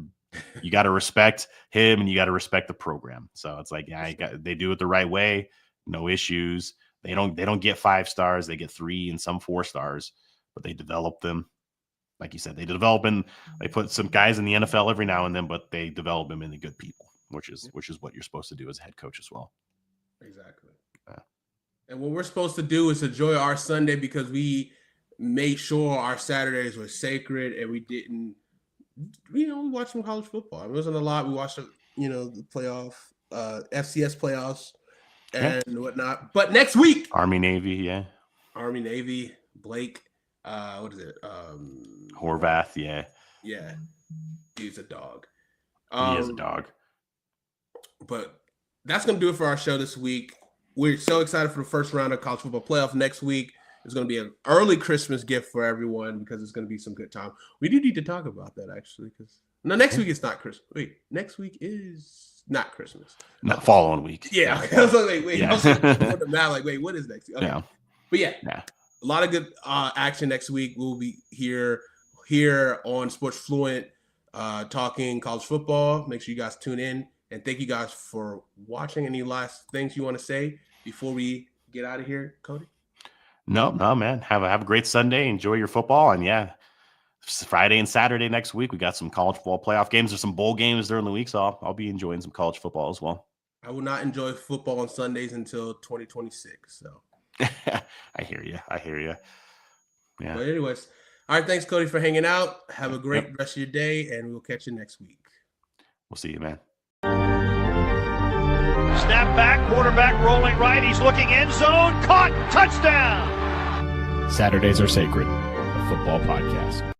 [SPEAKER 4] you got to respect him and you got to respect the program. So it's like, they do it the right way. No issues. They don't get 5 stars. They get 3 and some 4 stars, but they develop them. Like you said, they put some guys in the NFL every now and then, but they develop them into good people, which is what you're supposed to do as a head coach as well.
[SPEAKER 3] Exactly. And what we're supposed to do is enjoy our Sunday because we made sure our Saturdays were sacred and we didn't, we watched some college football. It wasn't a lot. We watched, the playoff, FCS playoffs and whatnot. But next week,
[SPEAKER 4] Army, Navy,
[SPEAKER 3] Blake, what is it?
[SPEAKER 4] Horvath, yeah.
[SPEAKER 3] He's a dog.
[SPEAKER 4] He is a dog.
[SPEAKER 3] But that's going to do it for our show this week. We're so excited for the first round of college football playoff next week. It's going to be an early Christmas gift for everyone because it's going to be some good time. We do need to talk about that, actually, because next week it's not Christmas. Wait, next week is not Christmas.
[SPEAKER 4] Not following week.
[SPEAKER 3] Yeah. I was like, wait. I was like, wait, what is next week? Okay.
[SPEAKER 4] Yeah.
[SPEAKER 3] But a lot of good action next week. We'll be here on Sports Fluent talking college football. Make sure you guys tune in. And thank you guys for watching. Any last things you want to say before we get out of here, Cody?
[SPEAKER 4] No, man. Have a great Sunday. Enjoy your football. And Friday and Saturday next week, we got some college football playoff games. There's some bowl games during the week, so I'll be enjoying some college football as well.
[SPEAKER 3] I will not enjoy football on Sundays until 2026. So
[SPEAKER 4] I hear you. Yeah.
[SPEAKER 3] But anyways, all right. Thanks, Cody, for hanging out. Have a great rest of your day, and we'll catch you next week.
[SPEAKER 4] We'll see you, man.
[SPEAKER 1] Snap back, quarterback rolling right. He's looking end zone. Caught. Touchdown.
[SPEAKER 2] Saturdays are sacred. A football podcast.